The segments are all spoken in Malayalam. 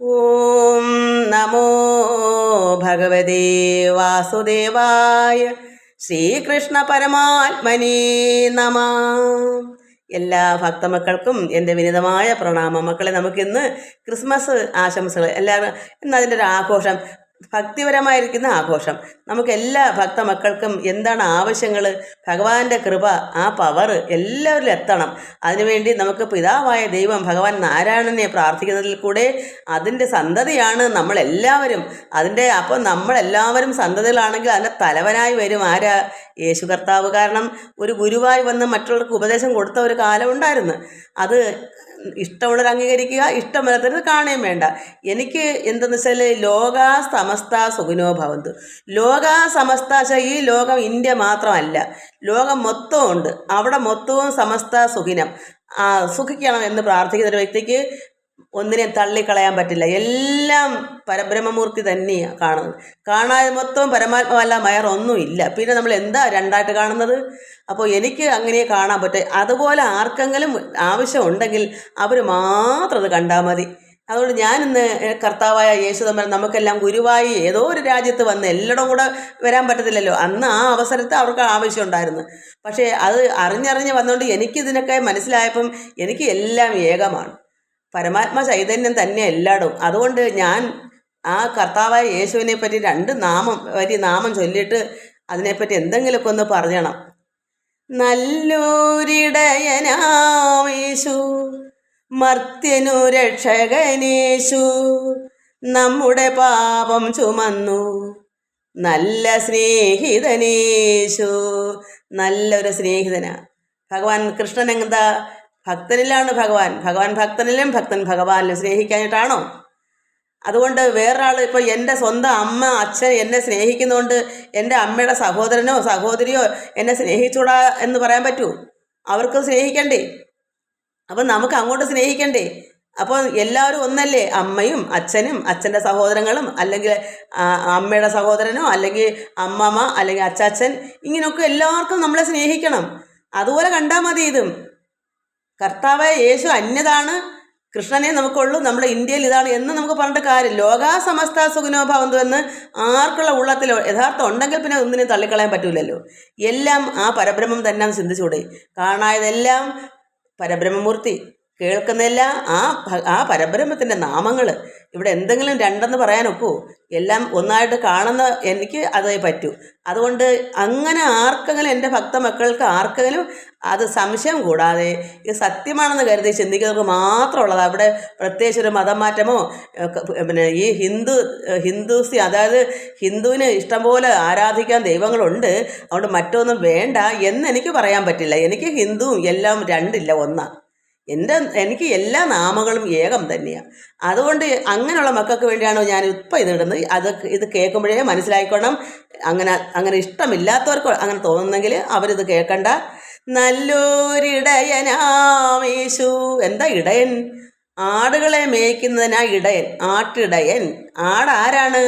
ഓം നമോ ഭഗവതേ വാസുദേവായ. ശ്രീകൃഷ്ണ പരമാത്മനേ നമ. എല്ലാ ഭക്തമക്കൾക്കും എൻ്റെ വിനീതമായ പ്രണാമം. മക്കളെ, നമുക്കിന്ന് ക്രിസ്മസ് ആശംസകൾ. എല്ലാവരും ഇന്ന് അതിൻ്റെ ഒരു ആഘോഷം, ഭക്തിപരമായിരിക്കുന്ന ആഘോഷം. നമുക്ക് എല്ലാ ഭക്തമക്കൾക്കും എന്താണ് ആവശ്യങ്ങൾ, ഭഗവാന്റെ കൃപ, ആ പവർ എല്ലാവരിലും എത്തണം. അതിനുവേണ്ടി നമുക്ക് പിതാവായ ദൈവം ഭഗവാൻ നാരായണനെ പ്രാർത്ഥിക്കുന്നതിൽ കൂടെ അതിൻ്റെ സന്തതിയാണ് നമ്മളെല്ലാവരും. അപ്പം നമ്മളെല്ലാവരും സന്തതികളാണെങ്കിൽ അതിൻ്റെ തലവനായി വരും ആരാ? യേശു കർത്താവ്. കാരണം ഒരു ഗുരുവായി വന്ന് മറ്റുള്ളവർക്ക് ഉപദേശം കൊടുത്ത ഒരു കാലം ഉണ്ടായിരുന്നു. അത് ഇഷ്ടമുള്ളവർ അംഗീകരിക്കുക, ഇഷ്ടമില്ലാത്തവർ കാണുകയും വേണ്ട. എനിക്ക് എന്തെന്ന് വെച്ചാൽ ലോകാ സമസ്ത സുഖിനോ ഭവന്തു. ലോകാ സമസ്ത, ഈ ലോകം ഇന്ത്യ മാത്രമല്ല, ലോകം മൊത്തവും ഉണ്ട്. അവിടെ മൊത്തവും സമസ്ത സുഖിനം, സുഖിക്കണം എന്ന് പ്രാർത്ഥിക്കുന്ന ഒരു വ്യക്തിക്ക് ഒന്നിനെ തള്ളിക്കളയാൻ പറ്റില്ല. എല്ലാം പരബ്രഹ്മമൂർത്തി തന്നെയാണ് കാണുന്നത്. കാണാതെ മൊത്തവും പരമാത്മവല്ല, മയറൊന്നുമില്ല. പിന്നെ നമ്മൾ എന്താ രണ്ടായിട്ട് കാണുന്നത്? അപ്പോൾ എനിക്ക് അങ്ങനെ കാണാൻ പറ്റും. അതുപോലെ ആർക്കെങ്കിലും ആവശ്യമുണ്ടെങ്കിൽ അവർ മാത്രം അത് കണ്ടാൽ മതി. അതുകൊണ്ട് ഞാനിന്ന് കർത്താവായ യേശു തമ്പുരാൻ നമുക്കെല്ലാം ഗുരുവായി ഏതോ ഒരു രാജ്യത്ത് വന്ന് എല്ലായിടവും കൂടെ വരാൻ പറ്റത്തില്ലല്ലോ. അന്ന് ആ അവസരത്ത് അവർക്ക് ആവശ്യം ഉണ്ടായിരുന്നു. പക്ഷേ അത് അറിഞ്ഞറിഞ്ഞ് വന്നുകൊണ്ട് എനിക്കിതിനൊക്കെ മനസ്സിലായപ്പം എനിക്ക് എല്ലാം ഏകമാണ്. പരമാത്മ ചൈതന്യം തന്നെ എല്ലായിടും. അതുകൊണ്ട് ഞാൻ ആ കർത്താവായ യേശുവിനെ പറ്റി നാമം ചൊല്ലിയിട്ട് അതിനെപ്പറ്റി എന്തെങ്കിലുമൊക്കെ ഒന്ന് പറഞ്ഞണം. നല്ലൊരിടയനാമേശു, മർത്യനു രക്ഷകനേശു, നമ്മുടെ പാപം ചുമന്നു നല്ല സ്നേഹിതനേശു. നല്ലൊരു സ്നേഹിതനാ ഭഗവാൻ കൃഷ്ണൻ. എന്താ? ഭക്തനിലാണ് ഭഗവാൻ. ഭഗവാൻ ഭക്തനിലും ഭക്തൻ ഭഗവാനിലും. സ്നേഹിക്കാനായിട്ടാണോ? അതുകൊണ്ട് വേറൊരാൾ, ഇപ്പോൾ എൻ്റെ സ്വന്തം അമ്മ അച്ഛൻ എന്നെ സ്നേഹിക്കുന്നതുകൊണ്ട് എൻ്റെ അമ്മയുടെ സഹോദരനോ സഹോദരിയോ എന്നെ സ്നേഹിച്ചൂടാ എന്ന് പറയാൻ പറ്റുമോ? അവർക്ക് സ്നേഹിക്കണ്ടേ? അപ്പം നമുക്ക് അങ്ങോട്ട് സ്നേഹിക്കണ്ടേ? അപ്പോൾ എല്ലാവരും ഒന്നല്ലേ? അമ്മയും അച്ഛനും അച്ഛൻ്റെ സഹോദരങ്ങളും, അല്ലെങ്കിൽ അമ്മയുടെ സഹോദരനോ, അല്ലെങ്കിൽ അമ്മമ്മ, അല്ലെങ്കിൽ അച്ചാച്ചൻ, ഇങ്ങനെയൊക്കെ എല്ലാവർക്കും നമ്മളെ സ്നേഹിക്കണം. അതുപോലെ കണ്ടാൽ മതി. ഇതും കർത്താവായ യേശു അന്യതാണ്, കൃഷ്ണനെ നമുക്കുള്ളൂ, നമ്മുടെ ഇന്ത്യയിൽ ഇതാണ് എന്ന് നമുക്ക് പറഞ്ഞിട്ട് കാര്യം. ലോകാ സമസ്ത സുഖിനോ ഭവന്തു എന്ന് ആർക്കുള്ള ഉള്ളത്തിൽ യഥാർത്ഥം ഉണ്ടെങ്കിൽ പിന്നെ ഒന്നിനും തള്ളിക്കളയാൻ പറ്റൂലല്ലോ. എല്ലാം ആ പരബ്രഹ്മം തന്നെ ചിന്തിച്ചൂടെ? കാണായതെല്ലാം പരബ്രഹ്മമൂർത്തി, കേൾക്കുന്നതെല്ലാം ആ പരബ്രഹ്മത്തിൻ്റെ നാമങ്ങൾ. ഇവിടെ എന്തെങ്കിലും രണ്ടെന്ന് പറയാനൊക്കുമോ? എല്ലാം ഒന്നായിട്ട് കാണുന്ന എനിക്ക് അതേ പറ്റൂ. അതുകൊണ്ട് അങ്ങനെ ആർക്കെങ്കിലും, എൻ്റെ ഭക്തമക്കൾക്ക് ആർക്കെങ്കിലും അത് സംശയം കൂടാതെ ഇത് സത്യമാണെന്ന് കരുതി ചിന്തിക്കുന്നവർക്ക് മാത്രമുള്ളത്. അവിടെ പ്രത്യേകിച്ച് ഒരു മതം മാറ്റമോ, പിന്നെ ഈ ഹിന്ദുസി, അതായത് ഹിന്ദുവിന് ഇഷ്ടംപോലെ ആരാധിക്കാൻ ദൈവങ്ങളുണ്ട്, അതുകൊണ്ട് മറ്റൊന്നും വേണ്ട എന്ന് എനിക്ക് പറയാൻ പറ്റില്ല. എനിക്ക് ഹിന്ദുവും എല്ലാം രണ്ടില്ല, ഒന്നാണ്. എനിക്ക് എല്ലാ നാമങ്ങളും ഏകം തന്നെയാണ്. അതുകൊണ്ട് അങ്ങനെയുള്ള മക്കൾക്ക് വേണ്ടിയാണ് ഞാൻ ഇപ്പം ഇതിടുന്നത്. ഇത് കേൾക്കുമ്പോഴേ മനസ്സിലായിക്കോണം. അങ്ങനെ ഇഷ്ടമില്ലാത്തവർക്ക് അങ്ങനെ തോന്നുന്നെങ്കിൽ അവരിത് കേൾക്കണ്ട. നല്ലൊരിടയനാമേശു. എന്താ ഇടയൻ? ആടുകളെ മേയ്ക്കുന്നതിനാ ഇടയൻ, ആട്ടിടയൻ. ആടാരാണ്?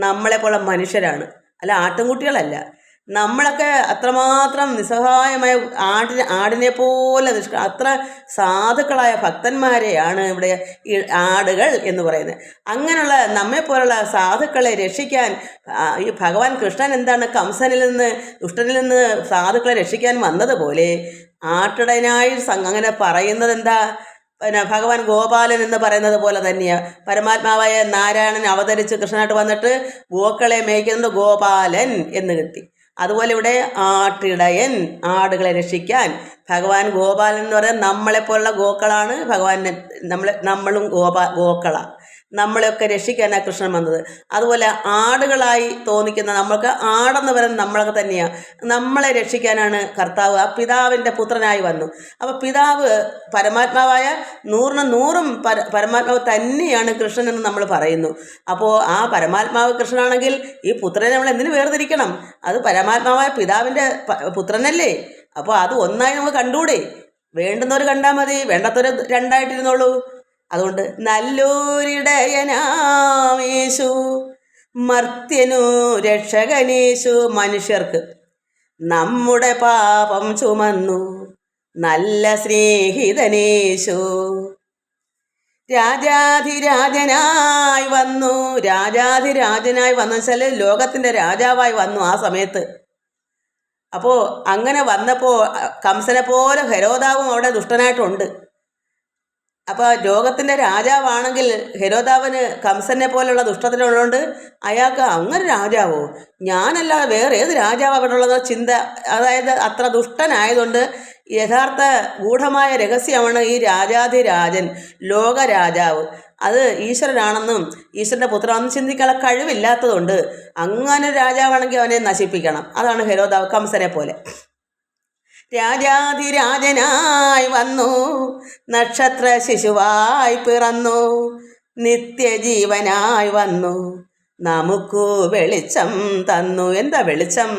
നമ്മളെപ്പോലെ മനുഷ്യരാണ്, അല്ല ആട്ടുംകുട്ടികളല്ല. നമ്മളൊക്കെ അത്രമാത്രം നിസ്സഹായമായ ആടിനെ പോലെ അത്ര സാധുക്കളായ ഭക്തന്മാരെയാണ് ഇവിടെ ഈ ആടുകൾ എന്ന് പറയുന്നത്. അങ്ങനെയുള്ള നമ്മെപ്പോലുള്ള സാധുക്കളെ രക്ഷിക്കാൻ ഈ ഭഗവാൻ കൃഷ്ണൻ എന്താണ്, കംസനിൽ നിന്ന്, ദുഷ്ടനിൽ നിന്ന് സാധുക്കളെ രക്ഷിക്കാൻ വന്നതുപോലെ ആട്ടിടയനായി അങ്ങനെ പറയുന്നത് എന്താ? പിന്നെ ഭഗവാൻ ഗോപാലൻ എന്ന് പറയുന്നത് പോലെ തന്നെയാണ്. പരമാത്മാവായ നാരായണൻ അവതരിച്ച് കൃഷ്ണനായിട്ട് വന്നിട്ട് ഗോക്കളെ മേയ്ക്കുന്നത് ഗോപാലൻ എന്ന് കിട്ടി. അതുപോലെ ഇവിടെ ആട്ടിടയൻ, ആടുകളെ രക്ഷിക്കാൻ. ഭഗവാൻ ഗോപാലൻ എന്ന് പറയുന്നത് നമ്മളെപ്പോലുള്ള ഗോക്കളാണ്. നമ്മളും ഗോക്കളാണ്. നമ്മളെയൊക്കെ രക്ഷിക്കാനാണ് കൃഷ്ണൻ വന്നത്. അതുപോലെ ആടുകളായി തോന്നിക്കുന്ന നമ്മൾക്ക്, ആടെന്ന് പറയുന്നത് നമ്മളൊക്കെ തന്നെയാണ്. നമ്മളെ രക്ഷിക്കാനാണ് കർത്താവ് ആ പിതാവിൻ്റെ പുത്രനായി വന്നു. അപ്പോൾ പിതാവ് പരമാത്മാവായ 100% പരമാത്മാവ് തന്നെയാണ് കൃഷ്ണൻ എന്ന് നമ്മൾ പറയുന്നു. അപ്പോൾ ആ പരമാത്മാവ് കൃഷ്ണനാണെങ്കിൽ ഈ പുത്രനെ നമ്മൾ എന്തിനു വേർതിരിക്കണം? അത് പരമാത്മാവായ പിതാവിൻ്റെ പുത്രനല്ലേ. അപ്പോൾ അത് ഒന്നായി നമുക്ക് കണ്ടുകൂടെ? വേണ്ടുന്നവർ കണ്ടാൽ മതി, വേണ്ടാത്തവർ രണ്ടായിട്ടിരുന്നോളൂ. അതുകൊണ്ട് നല്ലൊരിടയനാമേശു, മർത്യനു രക്ഷകനേശു. മനുഷ്യർക്ക് നമ്മുടെ പാപം ചുമന്നു നല്ല സ്നേഹിതനേശു. രാജാധിരാജനായി വന്നു. രാജാധിരാജനായി വന്നു വെച്ചാൽ ലോകത്തിൻ്റെ രാജാവായി വന്നു ആ സമയത്ത്. അപ്പോൾ അങ്ങനെ വന്നപ്പോൾ കംസനെ പോലെ ഹെരോദാവും അവിടെ ദുഷ്ടനായിട്ടുണ്ട്. അപ്പോൾ ലോകത്തിൻ്റെ രാജാവാണെങ്കിൽ ഹെരോദാവിന് കംസനെ പോലുള്ള ദുഷ്ടത്തിനുള്ളതുകൊണ്ട് അയാൾക്ക് അങ്ങനെ രാജാവോ, ഞാനല്ലാതെ വേറെ ഏത് രാജാവ് അവിടെ ഉള്ളത് ചിന്ത. അതായത് അത്ര ദുഷ്ടനായതുകൊണ്ട് യഥാർത്ഥ ഗൂഢമായ രഹസ്യമാണ് ഈ രാജാധിരാജൻ, ലോകരാജാവ്. അത് ഈശ്വരനാണെന്നും ഈശ്വരൻ്റെ പുത്രനാണെന്നും ചിന്തിക്കാനുള്ള കഴിവില്ലാത്തതുകൊണ്ട് അങ്ങനെ രാജാവാണെങ്കിൽ അവനെ നശിപ്പിക്കണം. അതാണ് ഹെരോദാവ് കംസനെ പോലെ. രാജാധിരാജനായി വന്നു, നക്ഷത്ര ശിശുവായി പിറന്നു, നിത്യജീവനായി വന്നു, നമുക്കു വെളിച്ചം തന്നു. എന്താ വെളിച്ചം?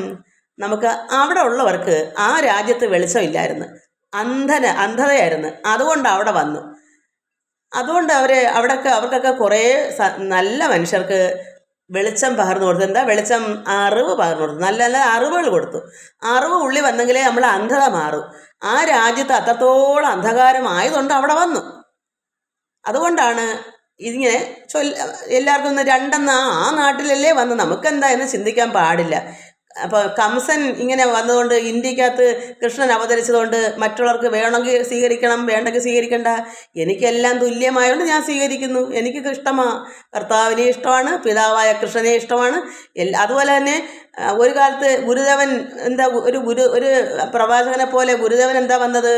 നമുക്ക് അവിടെ ഉള്ളവർക്ക് ആ രാജ്യത്ത് വെളിച്ചമില്ലായിരുന്നു, അന്ധതയായിരുന്നു. അതുകൊണ്ട് അവിടെ വന്നു. അതുകൊണ്ട് അവർക്കൊക്കെ കുറേ നല്ല മനുഷ്യർക്ക് വെളിച്ചം പകർന്നു കൊടുത്തു. എന്താ വെളിച്ചം? അറിവ് പകർന്നു കൊടുത്തു. നല്ല നല്ല അറിവുകൾ കൊടുത്തു. അറിവ് ഉള്ളി വന്നെങ്കിലേ നമ്മൾ അന്ധത മാറും. ആ രാജ്യത്ത് അത്രത്തോളം അന്ധകാരമായതുകൊണ്ട് അവിടെ വന്നു. അതുകൊണ്ടാണ് ഇതിങ്ങനെ എല്ലാവർക്കും ഒന്ന് രണ്ടെന്ന് ആ നാട്ടിലല്ലേ വന്ന് നമുക്കെന്താ എന്ന് ചിന്തിക്കാൻ പാടില്ല. അപ്പോൾ കംസൻ ഇങ്ങനെ വന്നതുകൊണ്ട് ഇന്ത്യക്കകത്ത് കൃഷ്ണൻ അവതരിച്ചതുകൊണ്ട് മറ്റുള്ളവർക്ക് വേണമെങ്കിൽ സ്വീകരിക്കണം, വേണ്ടെങ്കിൽ സ്വീകരിക്കണ്ട, എനിക്കെല്ലാം തുല്യമായതുകൊണ്ട് ഞാൻ സ്വീകരിക്കുന്നു. എനിക്ക് ഇഷ്ടമാണ്, കർത്താവിനെ ഇഷ്ടമാണ്, പിതാവായ കൃഷ്ണനെ ഇഷ്ടമാണ്. അതുപോലെ തന്നെ ഒരു കാലത്ത് ഗുരുദേവൻ എന്താ ഒരു പ്രവാചകനെ പോലെ ഗുരുദേവൻ എന്താ വന്നത്?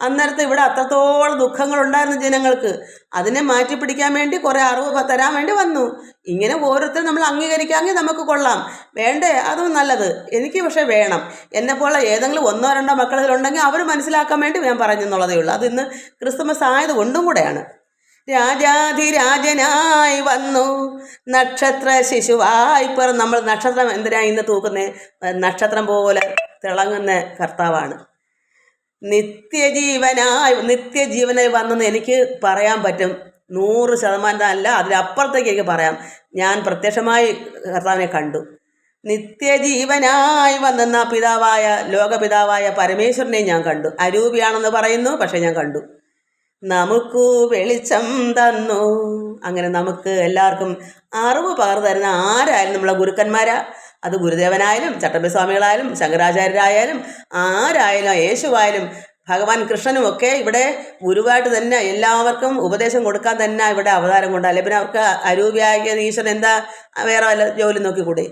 അന്നേരത്ത് ഇവിടെ അത്രത്തോളം ദുഃഖങ്ങളുണ്ടായിരുന്നു ജനങ്ങൾക്ക്. അതിനെ മാറ്റിപ്പിടിക്കാൻ വേണ്ടി കുറേ അറിവ് തരാൻ വേണ്ടി വന്നു. ഇങ്ങനെ ഓരോരുത്തരും നമ്മൾ അംഗീകരിക്കാമെങ്കിൽ നമുക്ക് കൊള്ളാം, വേണ്ടേ അതും നല്ലത്. എനിക്ക് പക്ഷേ വേണം. എന്നെപ്പോലെ ഏതെങ്കിലും ഒന്നോ രണ്ടോ മക്കളിലുണ്ടെങ്കിൽ അവർ മനസ്സിലാക്കാൻ വേണ്ടി ഞാൻ പറഞ്ഞെന്നുള്ളതേ ഉള്ളൂ. അത് ഇന്ന് ക്രിസ്തുമസ് ആയതുകൊണ്ടും കൂടെയാണ്. രാജാധിരാജനായി വന്നു, നക്ഷത്ര ശിശുവായി പിറന്നു. നമ്മൾ നക്ഷത്രം എന്തിനാണ് ഇന്ന് തൂക്കുന്നത്? നക്ഷത്രം പോലെ തിളങ്ങുന്ന കർത്താവാണ്. നിത്യജീവനായി വന്നെന്ന് എനിക്ക് പറയാൻ പറ്റും. 100% അല്ല, അതിലപ്പുറത്തേക്ക് എനിക്ക് പറയാം. ഞാൻ പ്രത്യക്ഷമായി കർത്താവിനെ കണ്ടു. നിത്യജീവനായി വന്നെന്ന ലോകപിതാവായ പരമേശ്വരനെ ഞാൻ കണ്ടു. അരൂപിയാണെന്ന് പറയുന്നു, പക്ഷെ ഞാൻ കണ്ടു. നമുക്കു വെളിച്ചം തന്നു. അങ്ങനെ നമുക്ക് എല്ലാവർക്കും അറിവ് പകർന്നു തരുന്ന ആരായാലും നമ്മളെ ഗുരുക്കന്മാരാ. അത് ഗുരുദേവനായാലും ചട്ടമ്പിസ്വാമികളായാലും ശങ്കരാചാര്യരായാലും ആരായാലും യേശുവായാലും ഭഗവാൻ കൃഷ്ണനുമൊക്കെ ഇവിടെ ഗുരുവായിട്ട് തന്നെ എല്ലാവർക്കും ഉപദേശം കൊടുക്കാൻ തന്നെ ഇവിടെ അവതാരം കൊണ്ട്. അല്ലെ പിന്നെ അവർക്ക് അരൂപിയാക്കിയ ഈശ്വരൻ എന്താ വേറെ വല്ല ജോലി നോക്കിക്കൂടെ?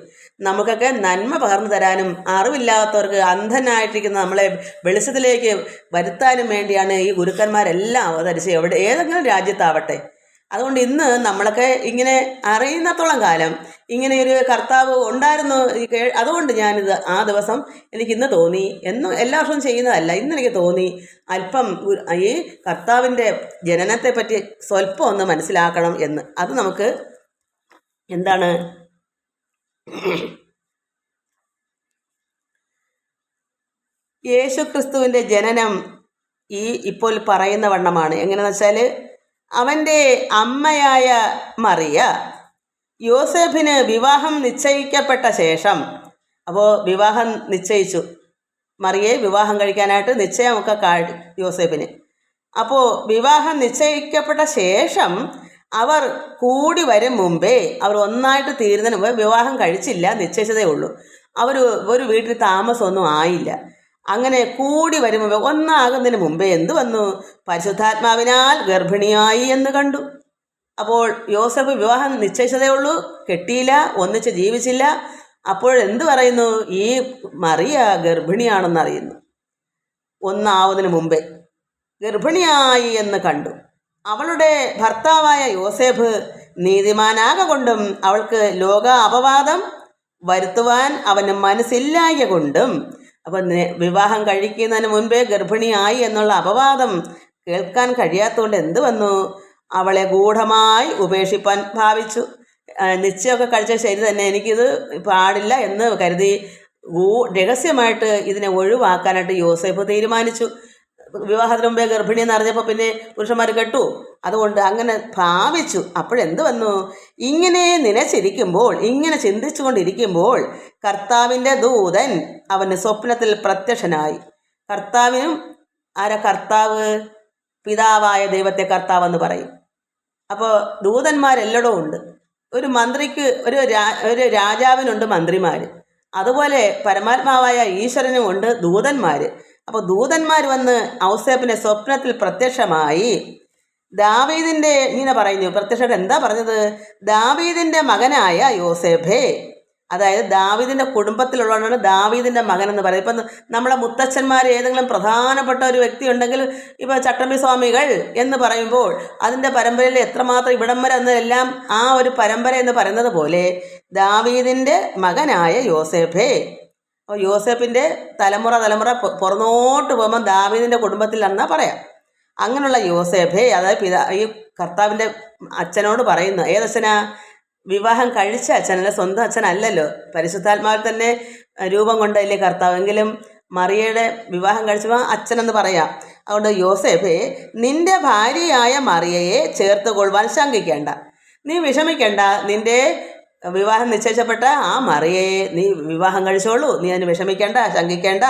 നമുക്കൊക്കെ നന്മ പകർന്നു തരാനും അറിവില്ലാത്തവർക്ക് അന്ധനായിട്ടിരിക്കുന്ന നമ്മളെ വെളിച്ചത്തിലേക്ക് വരുത്താനും വേണ്ടിയാണ് ഈ ഗുരുക്കന്മാരെല്ലാം അവതരിച്ച് ഏതെങ്കിലും രാജ്യത്താവട്ടെ. അതുകൊണ്ട് ഇന്ന് നമ്മളൊക്കെ ഇങ്ങനെ അറിയുന്നത്തോളം കാലം ഇങ്ങനെ ഒരു കർത്താവ് ഉണ്ടായിരുന്നു. അതുകൊണ്ട് ഞാനിത് ആ ദിവസം എനിക്കിന്ന് തോന്നി, എന്നും എല്ലാ വർഷവും ചെയ്യുന്നതല്ല, ഇന്ന് എനിക്ക് തോന്നി അല്പം ഈ കർത്താവിൻ്റെ ജനനത്തെ പറ്റി സ്വല്പം ഒന്ന് മനസ്സിലാക്കണം എന്ന്. അത് നമുക്ക് എന്താണ് യേശുക്രിസ്തുവിൻ്റെ ജനനം ഇപ്പോൾ പറയുന്ന വണ്ണമാണ്. എങ്ങനെയാണെന്ന് വെച്ചാൽ അവൻ്റെ അമ്മയായ മറിയ യോസേഫിന് വിവാഹം നിശ്ചയിക്കപ്പെട്ട ശേഷം, അപ്പോൾ വിവാഹം നിശ്ചയിച്ചു, മറിയെ വിവാഹം കഴിക്കാനായിട്ട് നിശ്ചയമൊക്കെ യോസേഫിന്. അപ്പോൾ വിവാഹം നിശ്ചയിക്കപ്പെട്ട ശേഷം അവർ കൂടി വരും മുമ്പേ, അവർ ഒന്നായിട്ട് തീരുന്നതിന് മുമ്പേ, വിവാഹം കഴിച്ചില്ല, നിശ്ചയിച്ചതേ ഉള്ളൂ. ഒരു വീട്ടിൽ താമസമൊന്നും ആയില്ല. അങ്ങനെ കൂടി വരുമ്പോൾ ഒന്നാകുന്നതിന് മുമ്പേ എന്ത് വന്നു? പരിശുദ്ധാത്മാവിനാൽ ഗർഭിണിയായി എന്ന് കണ്ടു. അപ്പോൾ യോസഫ് വിവാഹം നിശ്ചയിച്ചതേ ഉള്ളൂ, കെട്ടിയില്ല, ഒന്നിച്ച് ജീവിച്ചില്ല. അപ്പോഴെന്ത് പറയുന്നു? ഈ മറിയ ഗർഭിണിയാണെന്നറിയുന്നു. ഒന്നാവുന്നതിന് മുമ്പേ ഗർഭിണിയായി എന്ന് കണ്ടു. അവളുടെ ഭർത്താവായ യോസേഫ് നീതിമാനാകൊണ്ടും അവൾക്ക് ലോക അപവാദം വരുത്തുവാൻ അവന് മനസ്സില്ലായ കൊണ്ടും, അപ്പം വിവാഹം കഴിക്കുന്നതിന് മുൻപേ ഗർഭിണിയായി എന്നുള്ള അപവാദം കേൾക്കാൻ കഴിയാത്തതുകൊണ്ട് എന്ത് വന്നു? അവളെ ഗൂഢമായി ഉപേക്ഷിപ്പാൻ ഭാവിച്ചു. നിശ്ചയമൊക്കെ കഴിച്ച ശരി തന്നെ, എനിക്കിത് പാടില്ല എന്ന് കരുതി രഹസ്യമായിട്ട് ഇതിനെ ഒഴിവാക്കാനായിട്ട് യോസേഫ് തീരുമാനിച്ചു. വിവാഹത്തിന് മുമ്പേ ഗർഭിണി എന്ന് അറിഞ്ഞപ്പോൾ പിന്നെ പുരുഷന്മാർ കെട്ടു. അതുകൊണ്ട് അങ്ങനെ ഭാവിച്ചു. അപ്പോഴെന്ത് വന്നു? ഇങ്ങനെ നനച്ചിരിക്കുമ്പോൾ, ഇങ്ങനെ ചിന്തിച്ചു കൊണ്ടിരിക്കുമ്പോൾ കർത്താവിൻ്റെ ദൂതൻ അവന് സ്വപ്നത്തിൽ പ്രത്യക്ഷനായി. കർത്താവിനും ആരാ കർത്താവ്? പിതാവായ ദൈവത്തെ കർത്താവെന്ന് പറയും. അപ്പോൾ ദൂതന്മാരെല്ലടവും ഉണ്ട്. ഒരു മന്ത്രിക്ക് ഒരു രാജാവിനുണ്ട് മന്ത്രിമാർ. അതുപോലെ പരമാത്മാവായ ഈശ്വരനും ഉണ്ട് ദൂതന്മാർ. അപ്പോൾ ദൂതന്മാർ വന്ന് ഔസേപ്പിനെ സ്വപ്നത്തിൽ പ്രത്യക്ഷമായി ദാവീദിൻ്റെ ഇങ്ങനെ പറയുന്നു. പ്രത്യക്ഷമായിട്ട് എന്താ പറഞ്ഞത്? ദാവീദിൻ്റെ മകനായ യോസേഫേ, അതായത് ദാവീദിൻ്റെ കുടുംബത്തിലുള്ളതാണ് ദാവീദിൻ്റെ മകൻ എന്ന് പറയുന്നത്. ഇപ്പം നമ്മുടെ മുത്തച്ഛന്മാർ ഏതെങ്കിലും പ്രധാനപ്പെട്ട ഒരു വ്യക്തി ഉണ്ടെങ്കിൽ, ഇപ്പോൾ ചട്ടമ്പി സ്വാമികൾ എന്ന് പറയുമ്പോൾ അതിൻ്റെ പരമ്പരയിൽ എത്രമാത്രം ഇവിടം വരെ എന്നതെല്ലാം ആ ഒരു പരമ്പര എന്ന് പറയുന്നത് പോലെ ദാവീദിൻ്റെ മകനായ യോസേഫേ. അപ്പോൾ യോസേഫിൻ്റെ തലമുറ പുറന്നോട്ട് പോകുമ്പോൾ ദാവീദിൻ്റെ കുടുംബത്തിലാണെന്നാ പറയാം. അങ്ങനെയുള്ള യോസേഫേ, അതായത് ഈ കർത്താവിൻ്റെ അച്ഛനോട് പറയുന്നു. ഏതച്ഛനാ? വിവാഹം കഴിച്ച അച്ഛനല്ല, സ്വന്തം അച്ഛനല്ലല്ലോ. പരിശുദ്ധാത്മാവിൽ തന്നെ രൂപം കൊണ്ടല്ലേ കർത്താവെങ്കിലും മറിയയുടെ വിവാഹം കഴിച്ചപ്പോൾ അച്ഛനെന്ന് പറയാം. അതുകൊണ്ട് യോസേഫേ, നിന്റെ ഭാര്യയായ മറിയയെ ചേർത്ത് കൊള്ളുവാൻ ശങ്കിക്കേണ്ട, നീ വിഷമിക്കേണ്ട. നിന്റെ വിവാഹം നിശ്ചയിച്ചപ്പെട്ട ആ മറിയയെ നീ വിവാഹം കഴിച്ചോളൂ, നീ അതിന് വിഷമിക്കേണ്ട, ശങ്കിക്കേണ്ട.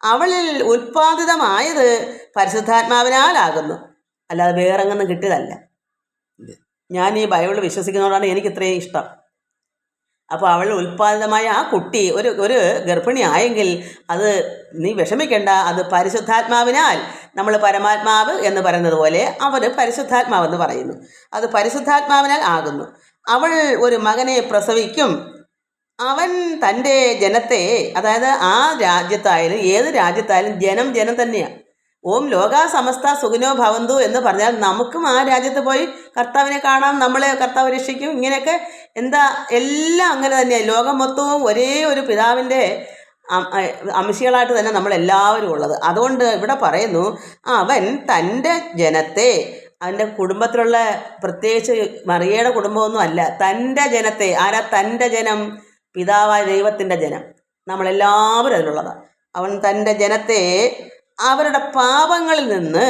അവളിൽ ഉൽപ്പാദിതമായത് പരിശുദ്ധാത്മാവിനാലാകുന്നു, അല്ലാതെ വേറെങ്ങൊന്നും കിട്ടിയതല്ല. ഞാൻ ഈ ബൈബിൾ വിശ്വസിക്കുന്നതുകൊണ്ടാണ് എനിക്ക് ഇത്രയും ഇഷ്ടം. അപ്പോൾ അവൾ ഉൽപ്പാദിതമായ ആ കുട്ടി ഒരു ഗർഭിണി ആയെങ്കിൽ അത് നീ വിഷമിക്കേണ്ട, അത് പരിശുദ്ധാത്മാവിനാൽ. നമ്മൾ പരമാത്മാവ് എന്ന് പറയുന്നത് പോലെ അവർ പരിശുദ്ധാത്മാവെന്ന് പറയുന്നു. അത് പരിശുദ്ധാത്മാവിനാൽ ആകുന്നു. അവൾ ഒരു മകനെ പ്രസവിക്കും, അവൻ തൻ്റെ ജനത്തെ, അതായത് ആ രാജ്യത്തായാലും ഏത് രാജ്യത്തായാലും ജനം തന്നെയാണ്. ഓം ലോകാ സമസ്ത സുഖിനോ ഭവന്തു എന്ന് പറഞ്ഞാൽ നമുക്കും ആ രാജ്യത്ത് പോയി കർത്താവിനെ കാണാം, നമ്മളെ കർത്താവ് രക്ഷിക്കും. ഇങ്ങനെയൊക്കെ എല്ലാം അങ്ങനെ തന്നെയാണ്. ലോകം മൊത്തവും ഒരേ ഒരു പിതാവിൻ്റെ അംശികളായിട്ട് തന്നെ നമ്മളെല്ലാവരും ഉള്ളത്. അതുകൊണ്ട് ഇവിടെ പറയുന്നു, അവൻ തൻ്റെ ജനത്തെ, അവൻ്റെ കുടുംബത്തിലുള്ള പ്രത്യേകിച്ച് മറിയയുടെ കുടുംബമൊന്നും അല്ല, തൻ്റെ ജനത്തെ. ആരാ തൻ്റെ ജനം? പിതാവായ ദൈവത്തിൻ്റെ ജനം, നമ്മളെല്ലാവരും അതിലുള്ളതാണ്. അവൻ തൻ്റെ ജനത്തെ അവരുടെ പാപങ്ങളിൽ നിന്ന്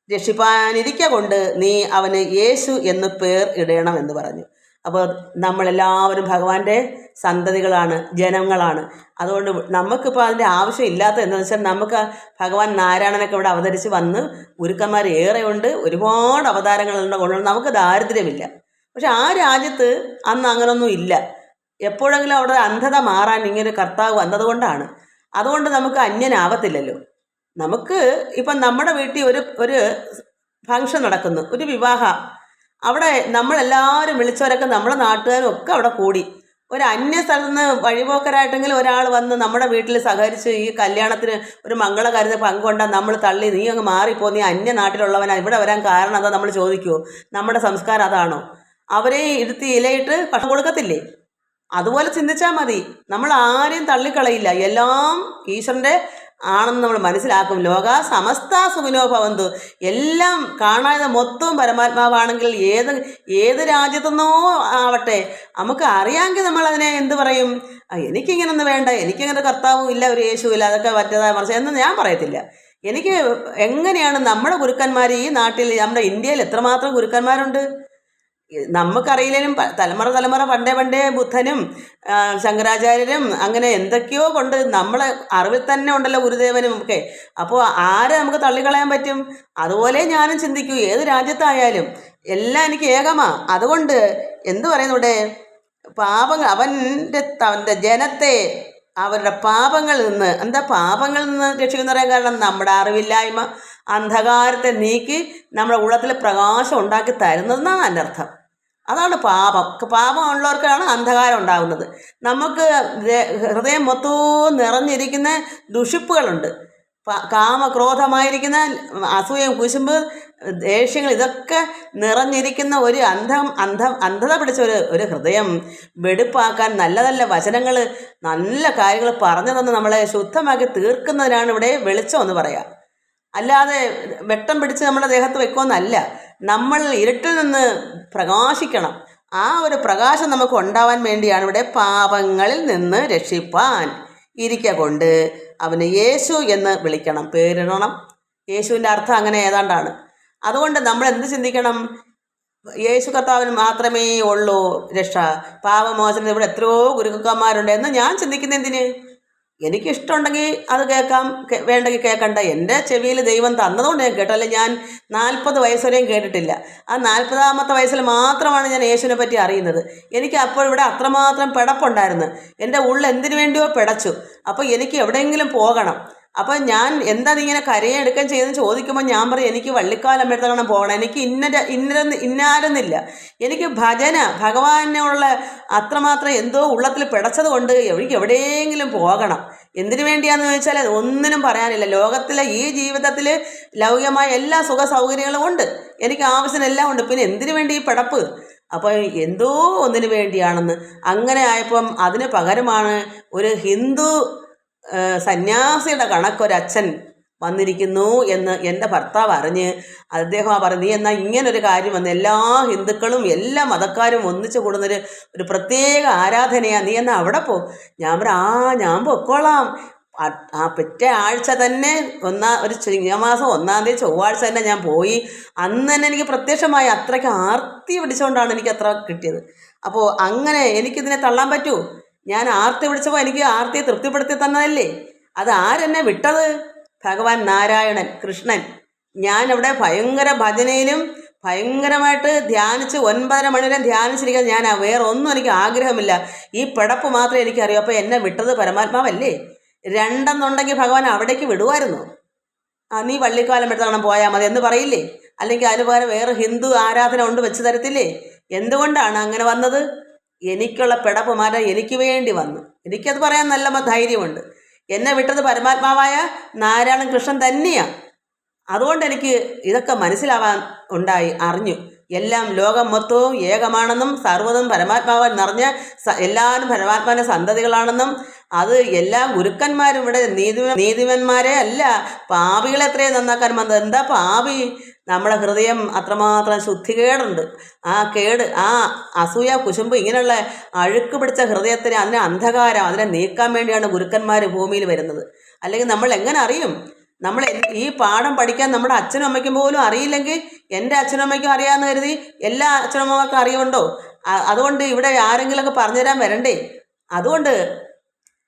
രക്ഷിപ്പാനിരിക്ക കൊണ്ട് നീ അവന് യേശു എന്ന് പേർ ഇടണം എന്ന് പറഞ്ഞു. അപ്പോൾ നമ്മളെല്ലാവരും ഭഗവാന്റെ സന്തതികളാണ്, ജനങ്ങളാണ്. അതുകൊണ്ട് നമുക്കിപ്പോൾ അതിൻ്റെ ആവശ്യമില്ലാത്ത എന്താണെന്ന് വെച്ചാൽ, നമുക്ക് ഭഗവാൻ നാരായണനൊക്കെ ഇവിടെ അവതരിച്ച് വന്ന് ഗുരുക്കന്മാർ ഏറെയുണ്ട്, ഒരുപാട് അവതാരങ്ങളുണ്ട്, കൊണ്ട് നമുക്ക് ദാരിദ്ര്യമില്ല. പക്ഷെ ആ രാജ്യത്ത് അന്ന് അങ്ങനൊന്നും ഇല്ല. എപ്പോഴെങ്കിലും അവിടെ അന്ധത മാറാൻ ഇങ്ങനെ കർത്താവ് വന്നതുകൊണ്ടാണ്. അതുകൊണ്ട് നമുക്ക് അന്യനാവത്തില്ലല്ലോ. നമുക്ക് ഇപ്പം നമ്മുടെ വീട്ടിൽ ഒരു ഫങ്ഷൻ നടക്കുന്നു, ഒരു വിവാഹം, അവിടെ നമ്മളെല്ലാവരും വിളിച്ചവരൊക്കെ നമ്മുടെ നാട്ടുകാരും ഒക്കെ അവിടെ കൂടി. ഒരു അന്യ സ്ഥലത്ത് നിന്ന് വഴിപോക്കരായിട്ടെങ്കിലും ഒരാൾ വന്ന് നമ്മുടെ വീട്ടിൽ സഹകരിച്ച് ഈ കല്യാണത്തിന് ഒരു മംഗളകാര്യത്തിന് പങ്കുകൊണ്ടാൽ നമ്മൾ തള്ളി നീ അങ്ങ് മാറിപ്പോ, നീ അന്യ നാട്ടിലുള്ളവനാ, ഇവിടെ വരാൻ കാരണം അതാ നമ്മൾ ചോദിക്കുമോ? നമ്മുടെ സംസ്കാരം അതാണോ? അവരെ ഇരുത്തി ഇലയിട്ട് ഭക്ഷണം കൊടുക്കത്തില്ലേ? അതുപോലെ ചിന്തിച്ചാൽ മതി. നമ്മൾ ആരെയും തള്ളിക്കളയില്ല, എല്ലാം ഈശ്വരൻ്റെ ആണെന്ന് നമ്മൾ മനസ്സിലാക്കും. ലോകാ സമസ്ത സുഖിനോ ഭവന്തു, എല്ലാം കാണാതെ മൊത്തവും പരമാത്മാവാണെങ്കിൽ ഏത് രാജ്യത്തുനിന്നോ ആവട്ടെ, നമുക്ക് അറിയാമെങ്കിൽ നമ്മളതിനെ എന്ത് പറയും? എനിക്കിങ്ങനൊന്നും വേണ്ട, എനിക്കിങ്ങനെ കർത്താവും ഇല്ല, ഒരു യേശുവും ഇല്ല, അതൊക്കെ പറ്റതായ മറിച്ച് എന്ന് ഞാൻ പറയത്തില്ല. എനിക്ക് എങ്ങനെയാണ് നമ്മുടെ ഗുരുക്കന്മാർ ഈ നാട്ടിൽ, നമ്മുടെ ഇന്ത്യയിൽ എത്രമാത്രം ഗുരുക്കന്മാരുണ്ട് നമുക്കറിയില്ലേലും തലമുറ പണ്ടേ ബുദ്ധനും ശങ്കരാചാര്യരും അങ്ങനെ എന്തൊക്കെയോ കൊണ്ട് നമ്മളെ അറിവിൽ തന്നെ ഉണ്ടല്ലോ ഗുരുദേവനും ഒക്കെ. അപ്പോൾ ആരെ നമുക്ക് തള്ളിക്കളയാൻ പറ്റും? അതുപോലെ ഞാനും ചിന്തിക്കൂ, ഏത് രാജ്യത്തായാലും എല്ലാം എനിക്ക് ഏകമാ. അതുകൊണ്ട് എന്തു പറയുന്നു ഇവിടെ? അവൻ്റെ ജനത്തെ അവരുടെ പാപങ്ങളിൽ നിന്ന്, എന്താ പാപങ്ങളിൽ നിന്ന് രക്ഷിക്കുന്ന പറയാൻ കാരണം? നമ്മുടെ അറിവില്ലായ്മ, അന്ധകാരത്തെ നീക്കി നമ്മുടെ ഉള്ളത്തിൽ പ്രകാശം ഉണ്ടാക്കി തരുന്നതെന്നാണ് അതിൻ്റെ അർത്ഥം. അതാണ് പാപമുള്ളവർക്കാണ് അന്ധകാരം ഉണ്ടാകുന്നത്. നമുക്ക് ഹൃദയം മൊത്തവും നിറഞ്ഞിരിക്കുന്ന ദുഷിപ്പുകളുണ്ട്, കാമക്രോധമായിരിക്കുന്ന അസൂയം, കുശുമ്പ്, ദേഷ്യങ്ങൾ, ഇതൊക്കെ നിറഞ്ഞിരിക്കുന്ന ഒരു അന്ധത പിടിച്ച ഒരു ഹൃദയം വെടുപ്പാക്കാൻ നല്ല വചനങ്ങൾ, നല്ല കാര്യങ്ങൾ പറഞ്ഞു തന്ന് നമ്മളെ ശുദ്ധമാക്കി തീർക്കുന്നതിനാണ് ഇവിടെ വെളിച്ചം എന്ന് പറയാം. അല്ലാതെ വെട്ടം പിടിച്ച് നമ്മുടെ ദേഹത്ത് വെക്കുമെന്നല്ല. നമ്മൾ ഇരുട്ടിൽ നിന്ന് പ്രകാശിക്കണം. ആ ഒരു പ്രകാശം നമുക്ക് ഉണ്ടാവാൻ വേണ്ടിയാണ് ഇവിടെ പാപങ്ങളിൽ നിന്ന് രക്ഷിപ്പാൻ ഇരിക്ക കൊണ്ട് അവന് യേശു എന്ന് വിളിക്കണം, പേരിടണം. യേശുവിൻ്റെ അർത്ഥം അങ്ങനെ ഏതാണ്ടാണ്. അതുകൊണ്ട് നമ്മൾ എന്ത് ചിന്തിക്കണം? യേശു കർത്താവിന് മാത്രമേ ഉള്ളൂ രക്ഷ, പാപമോചനം. ഇവിടെ എത്രയോ ഗുരുക്കന്മാരുണ്ട് എന്ന് ഞാൻ ചിന്തിക്കുന്ന എന്തിന്? എനിക്കിഷ്ടമുണ്ടെങ്കിൽ അത് കേൾക്കാം, വേണ്ടെങ്കിൽ കേൾക്കണ്ട. എൻ്റെ ചെവിയിൽ ദൈവം തന്നതുകൊണ്ട് ഞാൻ കേട്ടോ. അല്ലെ ഞാൻ 40 വയസ്സ് വരെയും കേട്ടിട്ടില്ല. ആ 40ാമത്തെ വയസ്സിൽ മാത്രമാണ് ഞാൻ യേശുവിനെ പറ്റി അറിയുന്നത്. എനിക്ക് അപ്പോൾ ഇവിടെ അത്രമാത്രം പിടപ്പുണ്ടായിരുന്നു. എൻ്റെ ഉള്ളിൽ എന്തിനു വേണ്ടിയോ പിടച്ചു. അപ്പോൾ എനിക്ക് എവിടെയെങ്കിലും പോകണം. അപ്പോൾ ഞാൻ എന്താ ഇങ്ങനെ കരയെടുക്കാൻ ചെയ്തെന്ന് ചോദിക്കുമ്പോൾ ഞാൻ പറയും, എനിക്ക് വള്ളിക്കാലമ്പലത്തക്കണം പോകണം, എനിക്ക് ഇന്നാരെന്നില്ല, എനിക്ക് ഭഗവാനുള്ള അത്രമാത്രം എന്തോ ഉള്ളത്തിൽ പിടച്ചത് കൊണ്ട് എനിക്ക് എവിടെയെങ്കിലും പോകണം. എന്തിനു വേണ്ടിയാന്ന് ചോദിച്ചാൽ ഒന്നിനും പറയാനില്ല. ലോകത്തിലെ ഈ ജീവിതത്തിൽ ലൗകികമായ എല്ലാ സുഖ സൗകര്യങ്ങളും ഉണ്ട്, എനിക്ക് ആവശ്യമെല്ലാം ഉണ്ട്, പിന്നെ എന്തിനു വേണ്ടി ഈ പിടപ്പ്? അപ്പോൾ എന്തോ ഒന്നിനു വേണ്ടിയാണെന്ന്. അങ്ങനെ ആയപ്പം അതിന് പകരമാണ് ഒരു ഹിന്ദു സന്യാസിയുടെ കണക്കൊരച്ഛൻ വന്നിരിക്കുന്നു എന്ന് എൻ്റെ ഭർത്താവ് അറിഞ്ഞ് അദ്ദേഹം പറഞ്ഞു, നീ എന്നാൽ ഇങ്ങനൊരു കാര്യം വന്ന് എല്ലാ ഹിന്ദുക്കളും എല്ലാ മതക്കാരും ഒന്നിച്ചു കൂടുന്നൊരു ഒരു പ്രത്യേക ആരാധനയാണ്, നീ എന്നാൽ അവിടെ പോ. ഞാൻ പറഞ്ഞു, ഞാൻ പൊക്കോളാം. ആ പിറ്റേ ആഴ്ച തന്നെ ഒരു ചിങ്ങമാസം 1-ാം തീയതി ചൊവ്വാഴ്ച തന്നെ ഞാൻ പോയി. അന്ന് തന്നെ എനിക്ക് പ്രത്യക്ഷമായി അത്രയ്ക്ക് ആർത്തി പിടിച്ചുകൊണ്ടാണ് എനിക്ക് അത്ര കിട്ടിയത്. അപ്പോൾ അങ്ങനെ എനിക്കിതിനെ തള്ളാൻ പറ്റൂ? ഞാൻ ആർത്തി പിടിച്ചപ്പോൾ എനിക്ക് ആർത്തിയെ തൃപ്തിപ്പെടുത്തി തന്നതല്ലേ. അത് ആരെന്നെ വിട്ടത്? ഭഗവാൻ നാരായണൻ, കൃഷ്ണൻ. ഞാനവിടെ ഭയങ്കര ഭജനയിലും ഭയങ്കരമായിട്ട് ധ്യാനിച്ച് 9:30 മണി വരെ ധ്യാനിച്ചിരിക്കാൻ ഞാൻ വേറെ ഒന്നും എനിക്ക് ആഗ്രഹമില്ല. ഈ പിടപ്പ് മാത്രമേ എനിക്കറിയൂ. അപ്പോൾ എന്നെ വിട്ടത് പരമാത്മാവല്ലേ. 2 ഭഗവാൻ അവിടേക്ക് വിടുമായിരുന്നു. നീ വള്ളിക്കാലം എടുത്തണം പോയാൽ മതി എന്ന് പറയില്ലേ? അല്ലെങ്കിൽ അതിന് പകരം വേറെ ഹിന്ദു ആരാധന കൊണ്ട് വെച്ച് തരത്തില്ലേ? എന്തുകൊണ്ടാണ് അങ്ങനെ വന്നത്? എനിക്കുള്ള പിടപ്പ് മാറ്റാൻ എനിക്ക് വേണ്ടി വന്നു. എനിക്കത് പറയാൻ നല്ല ധൈര്യമുണ്ട്. എന്നെ വിട്ടത് പരമാത്മാവായ നാരായണൻ കൃഷ്ണൻ തന്നെയാണ്. അതുകൊണ്ട് എനിക്ക് ഇതൊക്കെ മനസ്സിലാവാൻ അറിഞ്ഞു. എല്ലാം ലോകം മൊത്തവും ഏകമാണെന്നും സർവ്വതും പരമാത്മാവാൻ നിറഞ്ഞ എല്ലാവരും പരമാത്മാവിൻ്റെ സന്തതികളാണെന്നും അത് എല്ലാ ഗുരുക്കന്മാരും ഇവിടെ നീതിവന്മാരെ അല്ല, പാപികളെ എത്രയും നന്നാക്കാൻ വന്നത്. എന്താ പാപി? നമ്മുടെ ഹൃദയം അത്രമാത്രം ശുദ്ധികേടുണ്ട്. ആ കേട്, ആ അസൂയ, കുശുമ്പ്, ഇങ്ങനെയുള്ള അഴുക്ക് പിടിച്ച ഹൃദയത്തിന്, അതിനെ അന്ധകാരം, അതിനെ നീക്കാൻ വേണ്ടിയാണ് ഗുരുക്കന്മാർ ഭൂമിയിൽ വരുന്നത്. അല്ലെങ്കിൽ നമ്മൾ എങ്ങനെ അറിയും? നമ്മൾ ഈ പാഠം പഠിക്കാൻ നമ്മുടെ അച്ഛനും അമ്മയ്ക്കും പോലും അറിയില്ലെങ്കിൽ എൻ്റെ അച്ഛനും അമ്മയ്ക്കും അറിയാമെന്ന് കരുതി എല്ലാ അച്ഛനമ്മമാർക്കും അറിയുന്നുണ്ടോ? അതുകൊണ്ട് ഇവിടെ ആരെങ്കിലുമൊക്കെ പറഞ്ഞുതരാൻ വരണ്ടേ? അതുകൊണ്ട്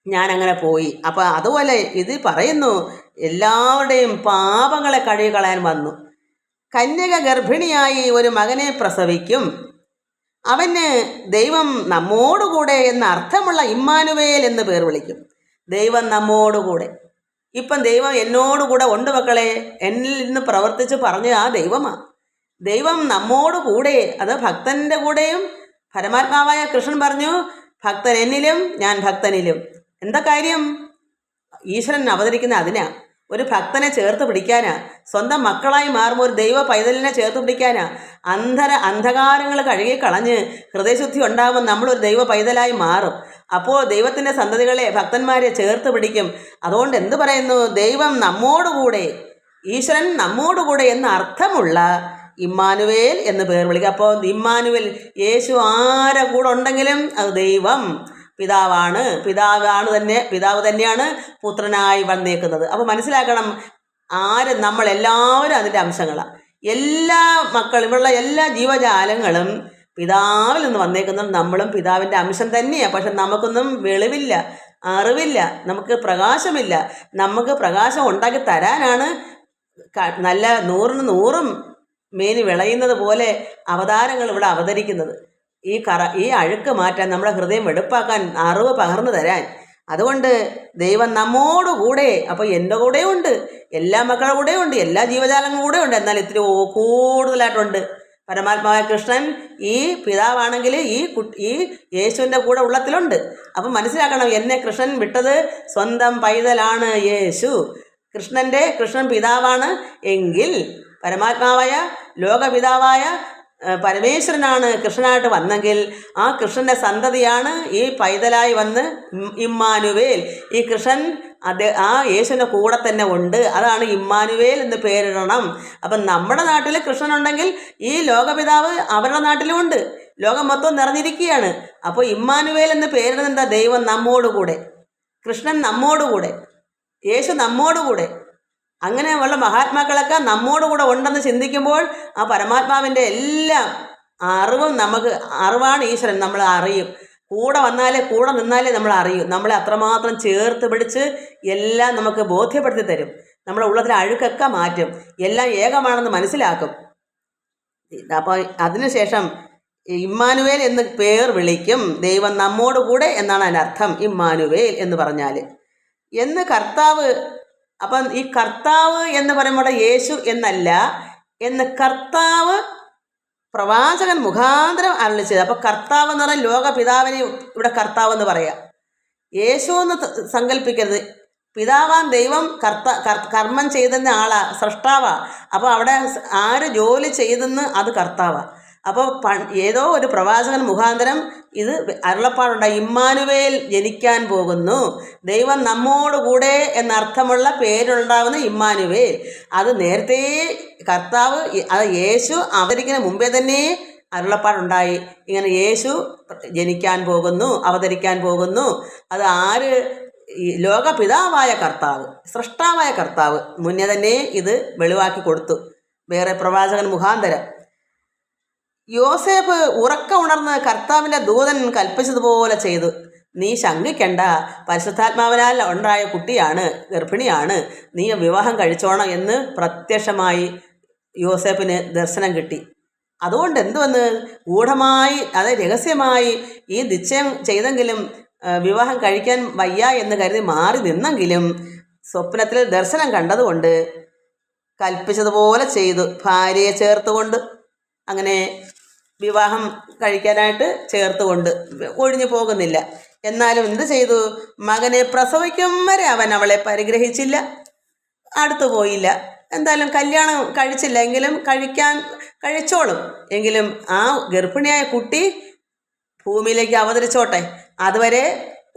ഞാനങ്ങനെ പോയി. അപ്പം അതുപോലെ ഇത് പറയുന്നു, എല്ലാവരുടെയും പാപങ്ങളെ കഴുകി കളയാൻ വന്നു. കന്യക ഗർഭിണിയായി ഒരു മകനെ പ്രസവിക്കും, അവന് ദൈവം നമ്മോടുകൂടെ എന്ന അർത്ഥമുള്ള ഇമ്മാനുവേൽ എന്ന് പേർ വിളിക്കും. ദൈവം നമ്മോടുകൂടെ. ഇപ്പം ദൈവം എന്നോടുകൂടെ ഉണ്ട് മക്കളെ. എന്നിൽ നിന്ന് പ്രവർത്തിച്ച് പറഞ്ഞ ആ ദൈവമാണ്. ദൈവം നമ്മോടുകൂടെ, അത് ഭക്തൻ്റെ കൂടെയും. പരമാത്മാവായ കൃഷ്ണൻ പറഞ്ഞു, ഭക്തൻ എന്നിലും ഞാൻ ഭക്തനിലും. എന്താ കാര്യം? ഈശ്വരൻ അവതരിക്കുന്ന അതിനാ. ഒരു ഭക്തനെ ചേർത്ത് പിടിക്കാനാ. സ്വന്തം മക്കളായി മാറുമ്പോൾ ഒരു ദൈവ പൈതലിനെ ചേർത്ത് പിടിക്കാനാ. അന്ധകാരങ്ങൾ കഴുകി കളഞ്ഞ് ഹൃദയശുദ്ധി ഉണ്ടാകുമ്പോൾ നമ്മളൊരു ദൈവ പൈതലായി മാറും. അപ്പോൾ ദൈവത്തിൻ്റെ സന്തതികളെ, ഭക്തന്മാരെ ചേർത്ത് പിടിക്കും. അതുകൊണ്ട് എന്ത് പറയുന്നു? ദൈവം നമ്മോടുകൂടെ, ഈശ്വരൻ നമ്മോടുകൂടെ എന്ന അർത്ഥമുള്ള ഇമ്മാനുവേൽ എന്ന് പേർ വിളിക്കുക. അപ്പോൾ ഇമ്മാനുവേൽ, യേശു ആരെ കൂടെ ഉണ്ടെങ്കിലും അത് ദൈവം പിതാവാണ്. പിതാവ് തന്നെയാണ് പുത്രനായി വന്നേക്കുന്നത്. അപ്പോൾ മനസ്സിലാക്കണം, നമ്മളെല്ലാവരും അതിൻ്റെ അംശങ്ങളാണ്. എല്ലാ മക്കളും, ഇവിടെയുള്ള എല്ലാ ജീവജാലങ്ങളും പിതാവിൽ നിന്ന് വന്നേക്കുന്നത്. നമ്മളും പിതാവിൻ്റെ അംശം തന്നെയാണ്. പക്ഷെ നമുക്കൊന്നും വെളിവില്ല, അറിവില്ല, നമുക്ക് പ്രകാശമില്ല. നമുക്ക് പ്രകാശം ഉണ്ടാക്കി തരാനാണ് നല്ല 100-ന് 100 മേനി വിളയുന്നത് പോലെ അവതാരങ്ങൾ ഇവിടെ അവതരിക്കുന്നത്. ഈ അഴുക്ക് മാറ്റാൻ, നമ്മുടെ ഹൃദയം വെടുപ്പാക്കാൻ, അറിവ് പകർന്നു തരാൻ. അതുകൊണ്ട് ദൈവം നമ്മോടുകൂടെ. അപ്പോൾ എൻ്റെ കൂടെയുണ്ട്, എല്ലാ മക്കളുടെ കൂടെയുണ്ട്, എല്ലാ ജീവജാലങ്ങളുടെ കൂടെ ഉണ്ട്. എന്നാൽ ഇത്തിരി കൂടുതലായിട്ടുണ്ട്. പരമാത്മാവായ കൃഷ്ണൻ ഈ പിതാവാണെങ്കിൽ ഈ യേശുവിൻ്റെ കൂടെ ഉള്ളത്തിലുണ്ട്. അപ്പം മനസ്സിലാക്കണം, എന്നെ കൃഷ്ണൻ വിട്ടത് സ്വന്തം പൈതലാണ് യേശു. കൃഷ്ണൻ പിതാവാണ് എങ്കിൽ പരമാത്മാവായ ലോകപിതാവായ പരമേശ്വരനാണ് കൃഷ്ണനായിട്ട് വന്നെങ്കിൽ ആ കൃഷ്ണൻ്റെ സന്തതിയാണ് ഈ പൈതലായി വന്ന് ഇമ്മാനുവേൽ. ഈ കൃഷ്ണൻ ആ യേശുവിൻ്റെ കൂടെ തന്നെ ഉണ്ട്. അതാണ് ഇമ്മാനുവേൽ എന്ന് പേരിടണം. അപ്പം നമ്മുടെ നാട്ടിൽ കൃഷ്ണനുണ്ടെങ്കിൽ ഈ ലോകപിതാവ് അവരുടെ നാട്ടിലും ഉണ്ട്. ലോകം മൊത്തം നിറഞ്ഞിരിക്കുകയാണ്. അപ്പോൾ ഇമ്മാനുവേൽ എന്ന് പേരിടുന്നത് എന്താ? ദൈവം നമ്മോടുകൂടെ, കൃഷ്ണൻ നമ്മോടുകൂടെ, യേശു നമ്മോടുകൂടെ. അങ്ങനെയുള്ള മഹാത്മാക്കളൊക്കെ നമ്മോടുകൂടെ ഉണ്ടെന്ന് ചിന്തിക്കുമ്പോൾ ആ പരമാത്മാവിൻ്റെ എല്ലാം അറിവാണ് ഈശ്വരൻ. നമ്മൾ അറിയും. കൂടെ നിന്നാലേ നമ്മൾ അറിയൂ. നമ്മളെ അത്രമാത്രം ചേർത്ത് പിടിച്ച് എല്ലാം നമുക്ക് ബോധ്യപ്പെടുത്തി തരും. നമ്മുടെ ഉള്ളത്തിലെ അഴുക്കൊക്കെ മാറ്റും, എല്ലാം ഏകമാണെന്ന് മനസ്സിലാക്കും. അപ്പോൾ അതിനുശേഷം ഇമ്മാനുവേൽ എന്ന് പേർ വിളിക്കും. ദൈവം നമ്മോട് കൂടെ എന്നാണ് അതിനർത്ഥം. ഇമ്മാനുവേൽ എന്ന് പറഞ്ഞാൽ എന്ന് കർത്താവ്. അപ്പം ഈ കർത്താവ് എന്ന് പറയുമ്പോൾ യേശു എന്നല്ല, എന്ന് കർത്താവ് പ്രവാചകൻ മുഖാന്തരം അരുളി ചെയ്ത്. അപ്പോൾ കർത്താവ് എന്ന് പറഞ്ഞാൽ ലോകപിതാവിനെ ഇവിടെ കർത്താവ് എന്ന് പറയാം. യേശു എന്ന് സങ്കല്പിക്കരുത്. പിതാവാൻ ദൈവം കർമ്മം ചെയ്തെന്ന ആളാ, സൃഷ്ടാവാ. അപ്പോൾ അവിടെ ആര് ജോലി ചെയ്തെന്ന് അത് കർത്താവാ. അപ്പോൾ ഏതോ ഒരു പ്രവാചകൻ മുഖാന്തരം ഇത് അരുളപ്പാടുണ്ടായി. ഇമ്മാനുവേൽ ജനിക്കാൻ പോകുന്നു, ദൈവം നമ്മോടുകൂടെ എന്നർത്ഥമുള്ള പേരുണ്ടാവുന്ന ഇമ്മാനുവേൽ. അത് നേരത്തെ കർത്താവ്, അത് യേശു അവതരിക്കുന്ന മുമ്പേ തന്നെ അരുളപ്പാടുണ്ടായി. ഇങ്ങനെ യേശു ജനിക്കാൻ പോകുന്നു, അവതരിക്കാൻ പോകുന്നു. അത് ആര്? ഈ ലോകപിതാവായ കർത്താവ്, സൃഷ്ടാവായ കർത്താവ് മുന്നേ തന്നെ ഇത് വെളിവാക്കി കൊടുത്തു വേറെ പ്രവാചകൻ മുഖാന്തരം. യോസേഫ് ഉണർന്ന് കർത്താവിൻ്റെ ദൂതൻ കൽപ്പിച്ചതുപോലെ ചെയ്തു. നീ ശങ്കിക്കണ്ട, പരിശുദ്ധാത്മാവിനാൽ ഉണ്ടായ കുട്ടിയാണ്, ഗർഭിണിയാണ്, നീ വിവാഹം കഴിച്ചോണം എന്ന് പ്രത്യക്ഷമായി യോസേഫിന് ദർശനം കിട്ടി. അതുകൊണ്ട് എന്തുവന്ന് ഗൂഢമായി, അതായത് രഹസ്യമായി ഈ നിശ്ചയം ചെയ്തെങ്കിലും വിവാഹം കഴിക്കാൻ വയ്യ എന്ന് കരുതി മാറി നിന്നെങ്കിലും സ്വപ്നത്തിൽ ദർശനം കണ്ടതുകൊണ്ട് കൽപ്പിച്ചതുപോലെ ചെയ്തു. ഭാര്യയെ ചേർത്തുകൊണ്ട് അങ്ങനെ വിവാഹം കഴിക്കാനായിട്ട് ചേർത്തുകൊണ്ട് ഒഴിഞ്ഞു പോകുന്നില്ല. എന്നാലും എന്ത് ചെയ്തു? മകനെ പ്രസവിക്കും വരെ അവൻ അവളെ പരിഗ്രഹിച്ചില്ല, അടുത്തു പോയില്ല. എന്തായാലും കല്യാണം കഴിച്ചില്ല എങ്കിലും കഴിച്ചോളും. എങ്കിലും ആ ഗർഭിണിയായ കുട്ടി ഭൂമിയിലേക്ക് അവതരിച്ചോട്ടെ, അതുവരെ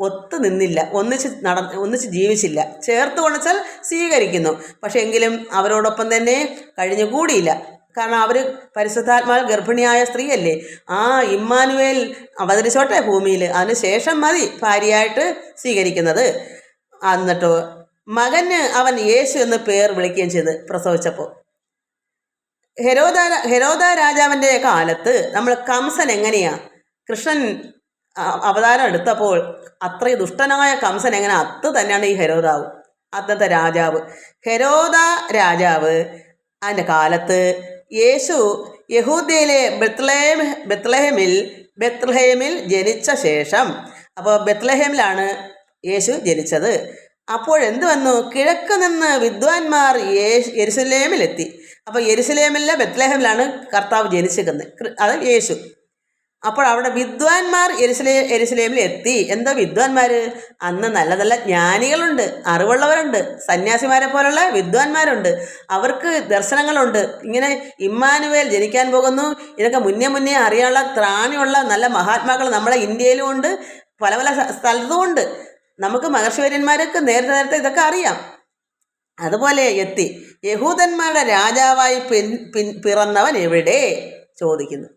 ഒത്തു നിന്നില്ല, ഒന്നിച്ച് ജീവിച്ചില്ല. ചേർത്ത് കൊണ്ടുവച്ചാൽ സ്വീകരിക്കുന്നു, പക്ഷെ എങ്കിലും അവരോടൊപ്പം തന്നെ കഴിഞ്ഞുകൂടിയില്ല. കാരണം അവർ പരിശുദ്ധാത്മാവ് ഗർഭിണിയായ സ്ത്രീയല്ലേ. ആ ഇമ്മാനുവേൽ അവതരിച്ചോട്ടെ ഭൂമിയിൽ, അതിനുശേഷം മതി ഭാര്യയായിട്ട് സ്വീകരിക്കുന്നത്. എന്നിട്ടോ മകന് അവൻ യേശു എന്ന് പേർ വിളിക്കുകയും ചെയ്ത് പ്രസവിച്ചപ്പോൾ. ഹെരോദ രാജാവിൻ്റെ കാലത്ത് നമ്മൾ കംസൻ എങ്ങനെയാ, കൃഷ്ണൻ അവതാരം എടുത്തപ്പോൾ അത്രയും ദുഷ്ടനായ കംസൻ എങ്ങനെ, അത് തന്നെയാണ് ഈ ഹെരോദാവ്, അന്നത്തെ രാജാവ്. ഹെരോദ രാജാവ് അതിൻ്റെ കാലത്ത് യേശു യഹൂദയിലെ ബെത്ലഹേമിൽ ജനിച്ച ശേഷം, അപ്പോൾ ബെത്ലഹേമിലാണ് യേശു ജനിച്ചത്. അപ്പോഴെന്ത് വന്നു? കിഴക്ക് നിന്ന് വിദ്വാൻമാർ യെരുശലേമിലെത്തി. അപ്പോൾ യെരുശലേമിലെ ബെത്ലഹേമിലാണ് കർത്താവ് ജനിച്ചിരിക്കുന്നത്, അത് യേശു. അപ്പോൾ അവിടെ വിദ്വാൻമാർ യെരുശലേമിൽ എത്തി. എന്താ വിദ്വാൻമാർ? അന്ന് നല്ല നല്ല ജ്ഞാനികളുണ്ട്, അറിവുള്ളവരുണ്ട്, സന്യാസിമാരെ പോലുള്ള വിദ്വാൻമാരുണ്ട്, അവർക്ക് ദർശനങ്ങളുണ്ട്. ഇങ്ങനെ ഇമ്മാനുവേൽ ജനിക്കാൻ പോകുന്നു, ഇതൊക്കെ മുന്നേ അറിയാനുള്ള ത്രാണിയുള്ള നല്ല മഹാത്മാക്കൾ നമ്മളെ ഇന്ത്യയിലും ഉണ്ട്, പല പല സ്ഥലത്തും ഉണ്ട്. നമുക്ക് മഹർഷിവര്യന്മാർക്ക് നേരത്തെ ഇതൊക്കെ അറിയാം. അതുപോലെ എത്തി. യഹൂദന്മാരുടെ രാജാവായി പിറന്നവൻ എവിടെ ചോദിക്കുന്നു.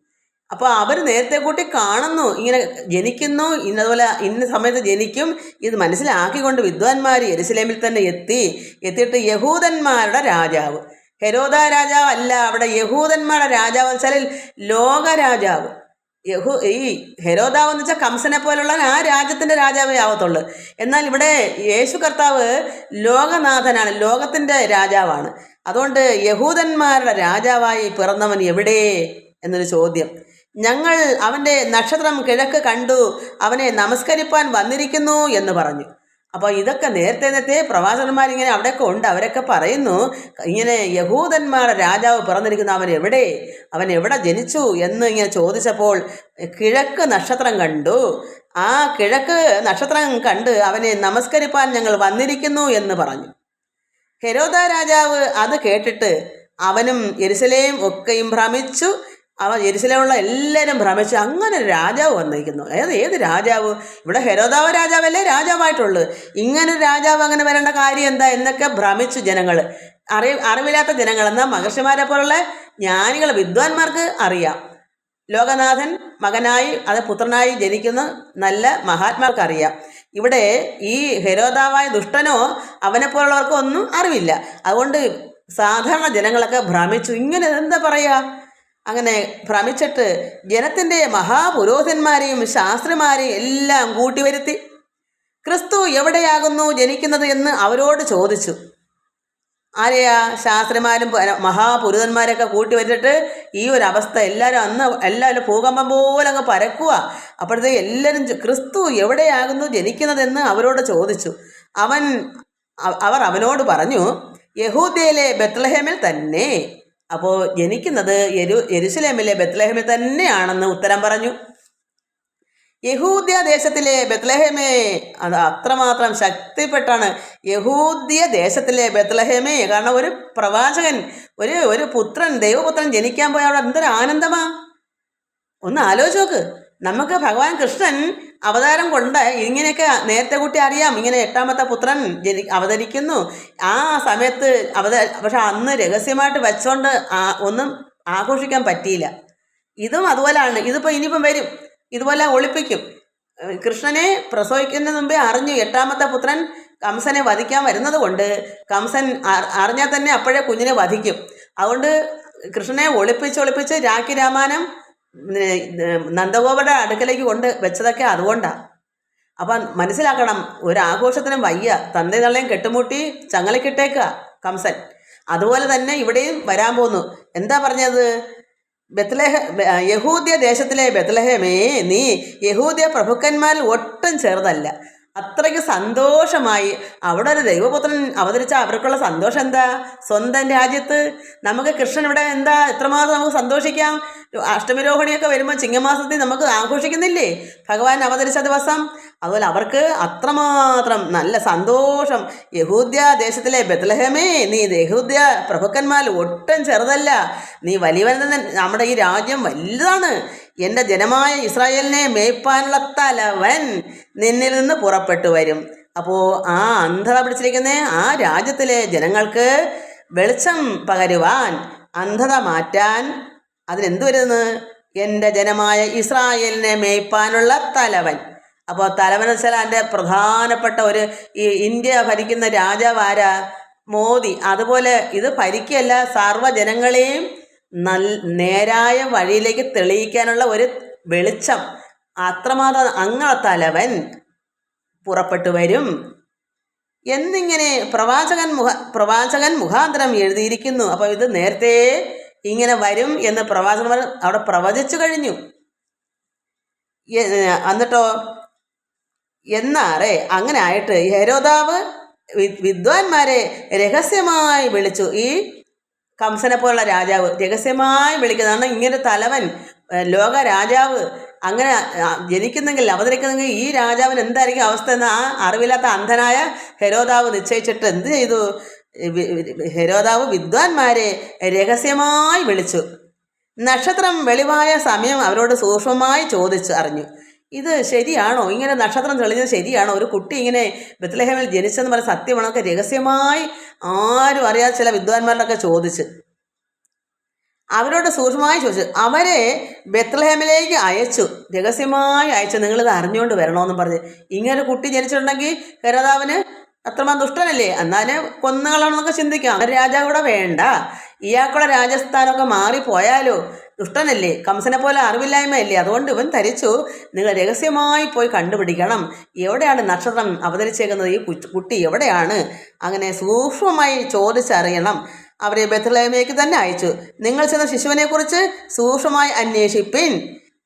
അപ്പോൾ അവർ നേരത്തെ കൂട്ടി കാണുന്നു, ഇങ്ങനെ ജനിക്കുന്നു, ഇന്നതുപോലെ ഇന്ന സമയത്ത് ജനിക്കും, ഇത് മനസ്സിലാക്കിക്കൊണ്ട് വിദ്വാൻമാർ യെരുശലേമിൽ തന്നെ എത്തിയിട്ട് യഹൂദന്മാരുടെ രാജാവ്, ഹെരോദ രാജാവ് അല്ല, അവിടെ യഹൂദന്മാരുടെ രാജാവ് എന്ന് വെച്ചാൽ ലോകരാജാവ്. ഈ ഹെരോദാവ് എന്ന് വെച്ചാൽ കംസനെ പോലുള്ള ആ രാജ്യത്തിൻ്റെ രാജാവേ ആവത്തുള്ളൂ. എന്നാൽ ഇവിടെ യേശു കർത്താവ് ലോകനാഥനാണ്, ലോകത്തിൻ്റെ രാജാവാണ്. അതുകൊണ്ട് യഹൂദന്മാരുടെ രാജാവായി പിറന്നവൻ എവിടെ എന്നൊരു ചോദ്യം. ഞങ്ങൾ അവൻ്റെ നക്ഷത്രം കിഴക്ക് കണ്ടു, അവനെ നമസ്കരിപ്പാൻ വന്നിരിക്കുന്നു എന്ന് പറഞ്ഞു. അപ്പോൾ ഇതൊക്കെ നേരത്തെ പ്രവാചകന്മാരിങ്ങനെ അവിടെയൊക്കെ ഉണ്ട്, അവരൊക്കെ പറയുന്നു ഇങ്ങനെ യഹൂദന്മാരുടെ രാജാവ് പിറന്നിരിക്കുന്നു, അവൻ എവിടെ ജനിച്ചു എന്ന് ഇങ്ങനെ ചോദിച്ചപ്പോൾ കിഴക്ക് നക്ഷത്രം കണ്ടു, ആ കിഴക്ക് നക്ഷത്രം കണ്ട് അവനെ നമസ്കരിപ്പാൻ ഞങ്ങൾ വന്നിരിക്കുന്നു എന്ന് പറഞ്ഞു. ഹെരോദ രാജാവ് അത് കേട്ടിട്ട് അവനും യെരുശലേം ഒക്കെയും ഭ്രമിച്ചു. യെരുശലേമുള്ള എല്ലാവരും ഭ്രമിച്ചു, അങ്ങനെ ഒരു രാജാവ് വന്നിരിക്കുന്നു. ഏത് രാജാവ്? ഇവിടെ ഹെരോദാവ് രാജാവല്ലേ രാജാവായിട്ടുള്ളൂ, ഇങ്ങനൊരു രാജാവ് അങ്ങനെ വരേണ്ട കാര്യം എന്താ എന്നൊക്കെ ഭ്രമിച്ചു ജനങ്ങൾ. അറിവില്ലാത്ത ജനങ്ങൾ. എന്നാൽ മഹർഷിമാരെ പോലുള്ള ജ്ഞാനികൾ വിദ്വാൻമാർക്ക് അറിയാം. ലോകനാഥൻ മകനായി, അത് പുത്രനായി ജനിക്കുന്ന നല്ല മഹാത്മാർക്ക് അറിയാം. ഇവിടെ ഈ ഹെരോദാവായ ദുഷ്ടനോ അവനെപ്പോലുള്ളവർക്കോ ഒന്നും അറിവില്ല. അതുകൊണ്ട് സാധാരണ ജനങ്ങളൊക്കെ ഭ്രമിച്ചു. ഇങ്ങനെ എന്താ പറയുക, അങ്ങനെ ഭ്രമിച്ചിട്ട് ജനത്തിൻ്റെ മഹാപുരോഹിതന്മാരെയും ശാസ്ത്രിമാരെയും എല്ലാം കൂട്ടിവരുത്തി ക്രിസ്തു എവിടെയാകുന്നു ജനിക്കുന്നത് എന്ന് അവരോട് ചോദിച്ചു. ആരെയാ? ശാസ്ത്രിമാരും മഹാപുരോഹിതന്മാരെയൊക്കെ കൂട്ടി വെച്ചിട്ട് ഈ ഒരു അവസ്ഥ എല്ലാവരും ഭൂകമ്പം പോലെ അങ്ങ് പരക്കുക. അപ്പോഴത്തേക്ക് എല്ലാവരും ക്രിസ്തു എവിടെയാകുന്നു ജനിക്കുന്നതെന്ന് അവരോട് ചോദിച്ചു. അവർ അവനോട് പറഞ്ഞു, യഹൂദയിലെ ബെത്ലഹേമിൽ തന്നെ. അപ്പോൾ ജനിക്കുന്നത് യെരുശലേമിലെ ബെത്ലഹേമിൽ തന്നെയാണെന്ന് ഉത്തരം പറഞ്ഞു. യഹൂദ്യ ദേശത്തിലെ ബെത്ലഹേമേ, അത് അത്രമാത്രം ശക്തിപ്പെട്ടാണ് യഹൂദ്യ ദേശത്തിലെ ബെത്ലഹേമേ. കാരണം ഒരു പ്രവാചകൻ, ഒരു പുത്രൻ, ദൈവപുത്രൻ ജനിക്കാൻ പോയ അവിടെ എന്തൊരു ആനന്ദമാ! ഒന്ന് ആലോചിച്ച് നോക്ക്. നമുക്ക് ഭഗവാൻ കൃഷ്ണൻ അവതാരം കൊണ്ട് ഇങ്ങനെയൊക്കെ നേരത്തെ കൂട്ടി അറിയാം, ഇങ്ങനെ 8ാമത്തെ പുത്രൻ അവതരിക്കുന്നു ആ സമയത്ത് പക്ഷെ അന്ന് രഹസ്യമായിട്ട് വെച്ചോണ്ട് ഒന്നും ആഘോഷിക്കാൻ പറ്റിയില്ല. ഇതും അതുപോലെയാണ്. ഇനിയിപ്പം വരും, ഇതുപോലെ ഒളിപ്പിക്കും. കൃഷ്ണനെ പ്രസവിക്കുന്നതിന് മുമ്പേ അറിഞ്ഞു 8ാമത്തെ പുത്രൻ കംസനെ വധിക്കാൻ വരുന്നത് കൊണ്ട് കംസൻ അറിഞ്ഞാൽ തന്നെ അപ്പോഴേ കുഞ്ഞിനെ വധിക്കും. അതുകൊണ്ട് കൃഷ്ണനെ ഒളിപ്പിച്ച് രാഖി രാമായണം നന്ദഗോപരുടെ അടുക്കലേക്ക് കൊണ്ട് വെച്ചതൊക്കെ അതുകൊണ്ടാണ്. അപ്പം മനസ്സിലാക്കണം, ഒരാഘോഷത്തിനും വയ്യ, തന്തയും തള്ളയും കെട്ടുമുട്ടി ചങ്ങലക്കിട്ടേക്കുക കംസൻ. അതുപോലെ തന്നെ ഇവിടെയും വരാൻ പോകുന്നു. എന്താ പറഞ്ഞത്? യഹൂദ്യ ദേശത്തിലെ ബെത്ലഹേമേ, നീ യഹൂദ്യ പ്രഭുക്കന്മാരിൽ ഒട്ടും ചെറുതല്ല. അത്രയ്ക്ക് സന്തോഷമായി അവിടെ ഒരു ദൈവപുത്രൻ അവതരിച്ച അവർക്കുള്ള സന്തോഷം എന്താ? സ്വന്തം രാജ്യത്ത് നമുക്ക് കൃഷ്ണൻ ഇവിടെ എന്താ എത്രമാത്രം നമുക്ക് സന്തോഷിക്കാം. അഷ്ടമിരോഹിണിയൊക്കെ വരുമ്പോൾ ചിങ്ങമാസത്തിൽ നമുക്ക് ആഘോഷിക്കുന്നില്ലേ ഭഗവാൻ അവതരിച്ച ദിവസം? അതുപോലെ അവർക്ക് അത്രമാത്രം നല്ല സന്തോഷം. യഹൂദ്യ ദേശത്തിലെ ബെത്ലഹേമേ, നീ യഹൂദ്യ പ്രഭുക്കന്മാരിൽ ഒട്ടും ചെറുതല്ല, നീ വലിയവൻ. നമ്മുടെ ഈ രാജ്യം വലുതാണ്. എൻ്റെ ജനമായ ഇസ്രായേലിനെ മേയ്പ്പാനുള്ള തലവൻ നിന്നിൽ നിന്ന് പുറപ്പെട്ടു വരും. അപ്പോൾ ആ അന്ധത പിടിച്ചിരിക്കുന്ന ആ രാജ്യത്തിലെ ജനങ്ങൾക്ക് വെളിച്ചം പകരുവാൻ, അന്ധത മാറ്റാൻ, അതിനെന്തു വരുന്നത്? എൻ്റെ ജനമായ ഇസ്രായേലിനെ മേയ്പ്പാനുള്ള തലവൻ. അപ്പോൾ തലവൻ വെച്ചാൽ എൻ്റെ പ്രധാനപ്പെട്ട ഈ ഇന്ത്യ ഭരിക്കുന്ന രാജാവാരാ? മോദി. അതുപോലെ ഇത് ഭരിക്കുകയല്ല, സർവ്വജനങ്ങളെയും നേരായ വഴിയിലേക്ക് തെളിയിക്കാനുള്ള ഒരു വെളിച്ചം. അത്രമാത്രം അങ്ങനെ തലവൻ പുറപ്പെട്ടു വരും എന്നിങ്ങനെ പ്രവാചകൻ മുഖാന്തരം എഴുതിയിരിക്കുന്നു. അപ്പോൾ ഇത് നേരത്തെ ഇങ്ങനെ വരും എന്ന് പ്രവാചകന്മാർ അവിടെ പ്രവചിച്ചു കഴിഞ്ഞു. എന്നിട്ടോ എന്നാറേ അങ്ങനെ ആയിട്ട് ഹെരോദാവ് വിദ്വാൻമാരെ രഹസ്യമായി വിളിച്ചു. ഈ കംസനെ പോലുള്ള രാജാവ് രഹസ്യമായി വിളിക്കുന്നതാണ്. ഇങ്ങനെ തലവൻ, ലോക രാജാവ് അങ്ങനെ ജനിക്കുന്നെങ്കിൽ അവതരിക്കുന്നെങ്കിൽ ഈ രാജാവിന് എന്തായിരിക്കും അവസ്ഥ എന്ന് ആ അറിവില്ലാത്ത അന്ധനായ ഹെരോദാവ് നിശ്ചയിച്ചിട്ട് എന്ത് ചെയ്തു? ഹെരോദാവ് വിദ്വാൻമാരെ രഹസ്യമായി വിളിച്ചു. നക്ഷത്രം വെളിവായ സമയം അവരോട് സൂക്ഷ്മമായി ചോദിച്ചു അറിഞ്ഞു. ഇത് ശരിയാണോ? ഇങ്ങനെ നക്ഷത്രം തെളിഞ്ഞത് ശരിയാണോ? ഒരു കുട്ടി ഇങ്ങനെ ബെത്ലഹേമിൽ ജനിച്ചെന്ന് പറഞ്ഞ സത്യമാണോ? ഒക്കെ രഹസ്യമായി ആരും അറിയാതെ ചില വിദ്വാൻമാരോടൊക്കെ ചോദിച്ച് അവരോട് സൂക്ഷ്മമായി ചോദിച്ചു. അവരെ ബെത്ലഹേമിലേക്ക് അയച്ചു, രഹസ്യമായി അയച്ചു. നിങ്ങളിത് അറിഞ്ഞുകൊണ്ട് വരണമെന്ന് പറഞ്ഞ്. ഇങ്ങനെ കുട്ടി ജനിച്ചിട്ടുണ്ടെങ്കിൽ ഹെരോദാവിന് അത്രമാത്രം ദുഷ്ടനല്ലേ, എന്നാലും കൊന്നുകളാണെന്നൊക്കെ ചിന്തിക്കാം. രാജാവ് ഇവിടെ വേണ്ട, ഇയാൾക്കുള്ള രാജസ്ഥാനമൊക്കെ മാറിപ്പോയാലോ, ദുഷ്ടനല്ലേ, കംസനെ പോലെ അറിവില്ലായ്മയല്ലേ. അതുകൊണ്ട് ഇവൻ ധരിച്ചു, നിങ്ങൾ രഹസ്യമായി പോയി കണ്ടുപിടിക്കണം, എവിടെയാണ് നക്ഷത്രം അവതരിച്ചേക്കുന്നത്, ഈ കുട്ടി എവിടെയാണ്. അങ്ങനെ സൂക്ഷ്മമായി ചോദിച്ചറിയണം. അവരെ ബെത്ലഹേമിലേക്ക് തന്നെ അയച്ചു. നിങ്ങൾ ചെന്ന ശിശുവിനെക്കുറിച്ച് സൂക്ഷ്മമായി അന്വേഷിപ്പിൻ,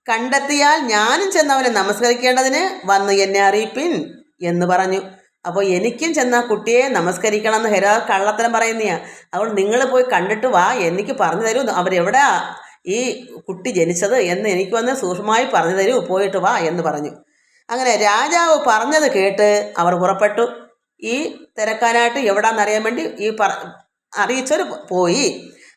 കണ്ടെത്തിയാൽ ഞാനും ചെന്നവനെ നമസ്കരിക്കേണ്ടതിന് വന്ന് എന്നെ അറിയിപ്പിൻ എന്ന് പറഞ്ഞു. അപ്പോൾ എനിക്കും ചെന്ന കുട്ടിയെ നമസ്കരിക്കണം എന്ന് ഹെരോദാവ് കള്ളത്തരം പറയുന്നതാണ്. അതുകൊണ്ട് നിങ്ങൾ പോയി കണ്ടിട്ട് വാ, എനിക്ക് പറഞ്ഞു തരൂ അവരെവിടെയാ ഈ കുട്ടി ജനിച്ചത് എന്ന് എനിക്ക് വന്ന് സൂക്ഷ്മമായി പറഞ്ഞു തരൂ, പോയിട്ട് വാ എന്ന് പറഞ്ഞു. അങ്ങനെ രാജാവ് പറഞ്ഞത് കേട്ട് അവർ പുറപ്പെട്ടു. ഈ തിരക്കാനായിട്ട് എവിടാന്നറിയാൻ വേണ്ടി അറിയിച്ചവർ പോയി.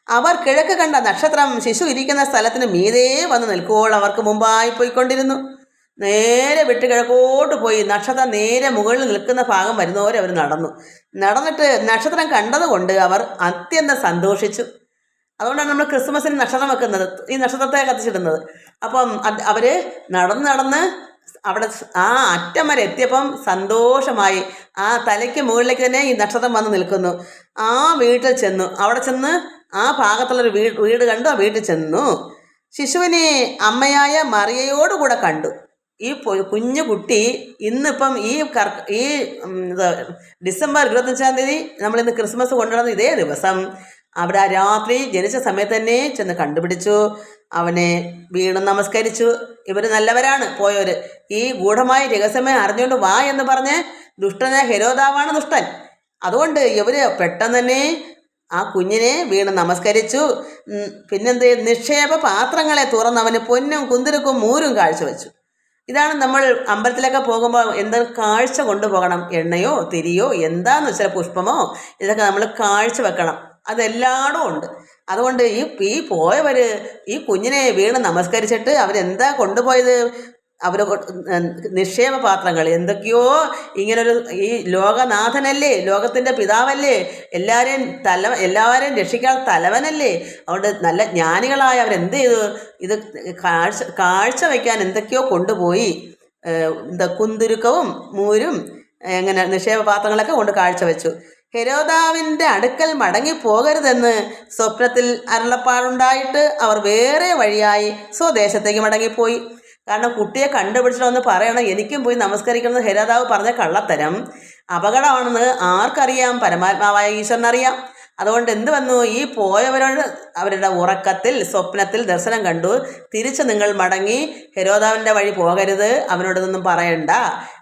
അവർ കിഴക്ക് കണ്ട നക്ഷത്രം ശിശു ഇരിക്കുന്ന സ്ഥലത്തിന് മീതേ വന്ന് നിൽക്കുമ്പോൾ അവർക്ക് മുമ്പായി പോയിക്കൊണ്ടിരുന്നു. നേരെ വിട്ട് കിഴക്കോട്ട് പോയി നക്ഷത്രം നേരെ മുകളിൽ നിൽക്കുന്ന ഭാഗം വരുന്നവരെ അവർ നടന്നിട്ട് നക്ഷത്രം കണ്ടതുകൊണ്ട് അവർ അത്യന്തം സന്തോഷിച്ചു. അതുകൊണ്ടാണ് നമ്മൾ ക്രിസ്മസിന് നക്ഷത്രം വെക്കുന്നത്, ഈ നക്ഷത്രത്തെ കത്തിച്ചിടുന്നത്. അപ്പം അവർ നടന്ന് അവിടെ ആ അറ്റം വരെ എത്തിയപ്പം സന്തോഷമായി. ആ തലയ്ക്ക് മുകളിലേക്ക് തന്നെ ഈ നക്ഷത്രം വന്ന് നിൽക്കുന്നു. ആ വീട്ടിൽ ചെന്നു. അവിടെ ചെന്ന് ആ ഭാഗത്തുള്ളൊരു വീട് കണ്ടു. ആ വീട്ടിൽ ചെന്നു. ശിശുവിനെ അമ്മയായ മറിയയോടുകൂടെ കണ്ടു. ഈ കുഞ്ഞു കുട്ടി ഇന്നിപ്പം ഈ ഡിസംബർ 25-ാം തീയതി നമ്മളിന്ന് ക്രിസ്മസ് കൊണ്ടുവരുന്ന ഇതേ ദിവസം അവിടെ രാത്രി ജനിച്ച സമയത്ത് തന്നെ ചെന്ന് കണ്ടുപിടിച്ചു. അവനെ വീണ് നമസ്കരിച്ചു. ഇവർ നല്ലവരാണ് പോയവർ. ഈ ഗൂഢമായ രഹസ്യമായി അറിഞ്ഞുകൊണ്ട് വാ എന്ന് പറഞ്ഞ് ദുഷ്ടനായ ഹെരോദാവാണ് ദുഷ്ടൻ. അതുകൊണ്ട് ഇവർ പെട്ടെന്ന് തന്നെ ആ കുഞ്ഞിനെ വീണ് നമസ്കരിച്ചു. പിന്നെന്ത്, നിക്ഷേപ പാത്രങ്ങളെ തുറന്ന് അവന് പൊന്നും കുന്തിരുക്കും മൂരും കാഴ്ചവെച്ചു. ഇതാണ് നമ്മൾ അമ്പലത്തിലൊക്കെ പോകുമ്പോൾ എന്തെങ്കിലും കാഴ്ച കൊണ്ടുപോകണം. എണ്ണയോ തിരിയോ എന്താന്ന് വെച്ചാൽ പുഷ്പമോ ഇതൊക്കെ നമ്മൾ കാഴ്ച വെക്കണം. അതെല്ലായിടും ഉണ്ട്. അതുകൊണ്ട് ഈ പോയവർ ഈ കുഞ്ഞിനെ വീണ് നമസ്കരിച്ചിട്ട് അവരെന്താ കൊണ്ടുപോയത്? അവർ നിക്ഷേപ പാത്രങ്ങൾ എന്തൊക്കെയോ ഇങ്ങനൊരു ഈ ലോകനാഥനല്ലേ, ലോകത്തിൻ്റെ പിതാവല്ലേ, എല്ലാവരെയും രക്ഷിക്കാൻ തലവനല്ലേ. അതുകൊണ്ട് നല്ല ജ്ഞാനികളായ അവരെന്ത് ചെയ്തു? ഇത് കാഴ്ച വയ്ക്കാൻ എന്തൊക്കെയോ കൊണ്ടുപോയി. കുന്തുരുക്കവും മൂരും എങ്ങനെ നിക്ഷേപ പാത്രങ്ങളൊക്കെ കൊണ്ട് കാഴ്ചവെച്ചു. ഹെരോദാവിൻ്റെ അടുക്കൽ മടങ്ങിപ്പോകരുതെന്ന് സ്വപ്നത്തിൽ അരുളപ്പാടുണ്ടായിട്ട് അവർ വേറെ വഴിയായി സ്വദേശത്തേക്ക് മടങ്ങിപ്പോയി. കാരണം കുട്ടിയെ കണ്ടുപിടിച്ചിട്ടൊന്ന് പറയണം, എനിക്കും പോയി നമസ്കരിക്കണമെന്ന് ഹെരോദാവ് പറഞ്ഞ കള്ളത്തരം അപകടമാണെന്ന് ആർക്കറിയാം? പരമാത്മാവായ ഈശ്വരനറിയാം. അതുകൊണ്ട് എന്ത് വന്നു? ഈ പോയവരോട് അവരുടെ ഉറക്കത്തിൽ സ്വപ്നത്തിൽ ദർശനം കണ്ടു. തിരിച്ച് നിങ്ങൾ മടങ്ങി ഹെരോദാവിൻ്റെ വഴി പോകരുത്, അവനോടൊന്നും പറയണ്ട,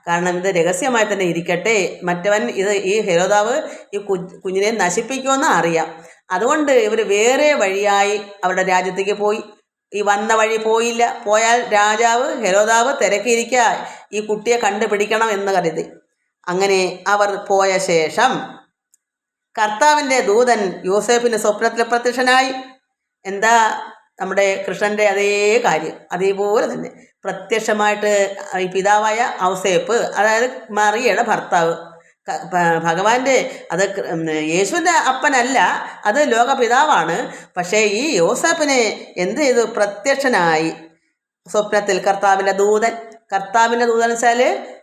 കാരണം ഇത് രഹസ്യമായി തന്നെ ഇരിക്കട്ടെ. മറ്റവൻ ഈ ഹെരോദാവ് ഈ കുഞ്ഞിനെ നശിപ്പിക്കുമെന്ന് അറിയാം. അതുകൊണ്ട് ഇവർ വേറെ വഴിയായി അവരുടെ രാജ്യത്തേക്ക് പോയി. ഈ വന്ന വഴി പോയില്ല. പോയാൽ ഹെരോദാവ് തിരക്കിയിരിക്കുക, ഈ കുട്ടിയെ കണ്ടുപിടിക്കണം എന്ന് കരുതി. അങ്ങനെ അവർ പോയ ശേഷം കർത്താവിൻ്റെ ദൂതൻ യോസേഫിന് സ്വപ്നത്തിൽ പ്രത്യക്ഷനായി. എന്താ നമ്മുടെ കൃഷ്ണൻ്റെ അതേ കാര്യം, അതേപോലെ തന്നെ പ്രത്യക്ഷമായിട്ട് ഈ പിതാവായ ഔസേപ്പ്, അതായത് മറിയയുടെ ഭർത്താവ്, ഭഗവാന്റെ അത് യേശുവിൻ്റെ അപ്പനല്ല, അത് ലോകപിതാവാണ്. പക്ഷേ ഈ യോസേപ്പിനെ എന്ത് ചെയ്തു? പ്രത്യക്ഷനായി സ്വപ്നത്തിൽ കർത്താവിൻ്റെ ദൂതൻ. കർത്താവിൻ്റെ ദൂതൻ വെച്ചാൽ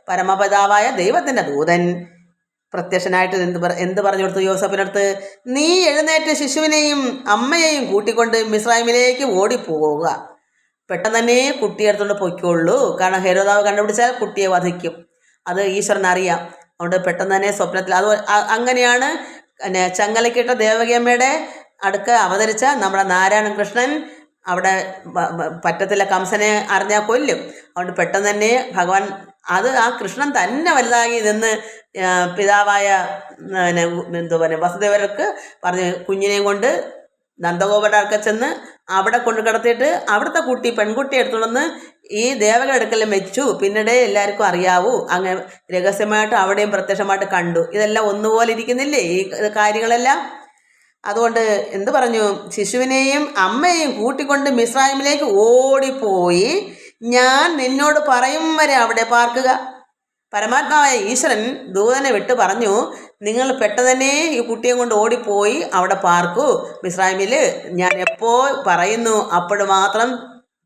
പരമപിതാവായ ദൈവത്തിൻ്റെ ദൂതൻ പ്രത്യക്ഷനായിട്ട് എന്ത് പറഞ്ഞു കൊടുത്തു യോസേപ്പിനടുത്ത്? നീ എഴുന്നേറ്റ് ശിശുവിനെയും അമ്മയെയും കൂട്ടിക്കൊണ്ട് മിസ്രൈമിലേക്ക് ഓടിപ്പോവുക. പെട്ടെന്ന് തന്നെ കുട്ടിയെ എടുത്തുകൊണ്ട് പൊയ്ക്കോളൂ, കാരണം ഹെരോദാവ് കണ്ടുപിടിച്ചാൽ കുട്ടിയെ വധിക്കും. അത് ഈശ്വരനറിയാം. അതുകൊണ്ട് പെട്ടെന്ന് തന്നെ സ്വപ്നത്തിൽ അങ്ങനെയാണ് ചങ്ങലക്കിട്ട ദേവകിയമ്മയുടെ അടുക്ക അവതരിച്ച നമ്മുടെ നാരായണ കൃഷ്ണൻ അവിടെ പറ്റത്തില്ല, കംസനെ അറിഞ്ഞാൽ കൊല്ലും. അതുകൊണ്ട് പെട്ടെന്ന് തന്നെ ഭഗവാൻ ആ കൃഷ്ണൻ തന്നെ വലുതായി നിന്ന് പിതാവായ വസുദേവർക്ക് പറഞ്ഞ് കുഞ്ഞിനെയും കൊണ്ട് നന്ദഗോപരുടെ ചെന്ന് അവിടെ കൊണ്ട് കിടത്തിയിട്ട് അവിടുത്തെ പെൺകുട്ടിയെ എടുത്തുകൊണ്ടെന്ന് ഈ ദേവകളുടെ അടുക്കെല്ലാം വെച്ചു. പിന്നീട് എല്ലാവർക്കും അറിയാവൂ. അങ്ങനെ രഹസ്യമായിട്ട് അവിടെയും പ്രത്യക്ഷമായിട്ട് കണ്ടു. ഇതെല്ലാം ഒന്നുപോലെ ഇരിക്കുന്നില്ലേ ഈ കാര്യങ്ങളെല്ലാം? അതുകൊണ്ട് എന്ത് പറഞ്ഞു? ശിശുവിനെയും അമ്മയെയും കൂട്ടിക്കൊണ്ട് മിസ്രൈമിലേക്ക് ഓടിപ്പോയി ഞാൻ നിന്നോട് പറയും വരെ അവിടെ പാർക്കുക. പരമാത്മാവായ ഈശ്വരൻ ദൂതനെ വിട്ട് പറഞ്ഞു, നിങ്ങൾ പെട്ടെന്ന് തന്നെ ഈ കുട്ടിയെ കൊണ്ട് ഓടിപ്പോയി അവിടെ പാർക്കൂ മിസ്രൈമിൽ. ഞാൻ എപ്പോൾ പറയുന്നു അപ്പോൾ മാത്രം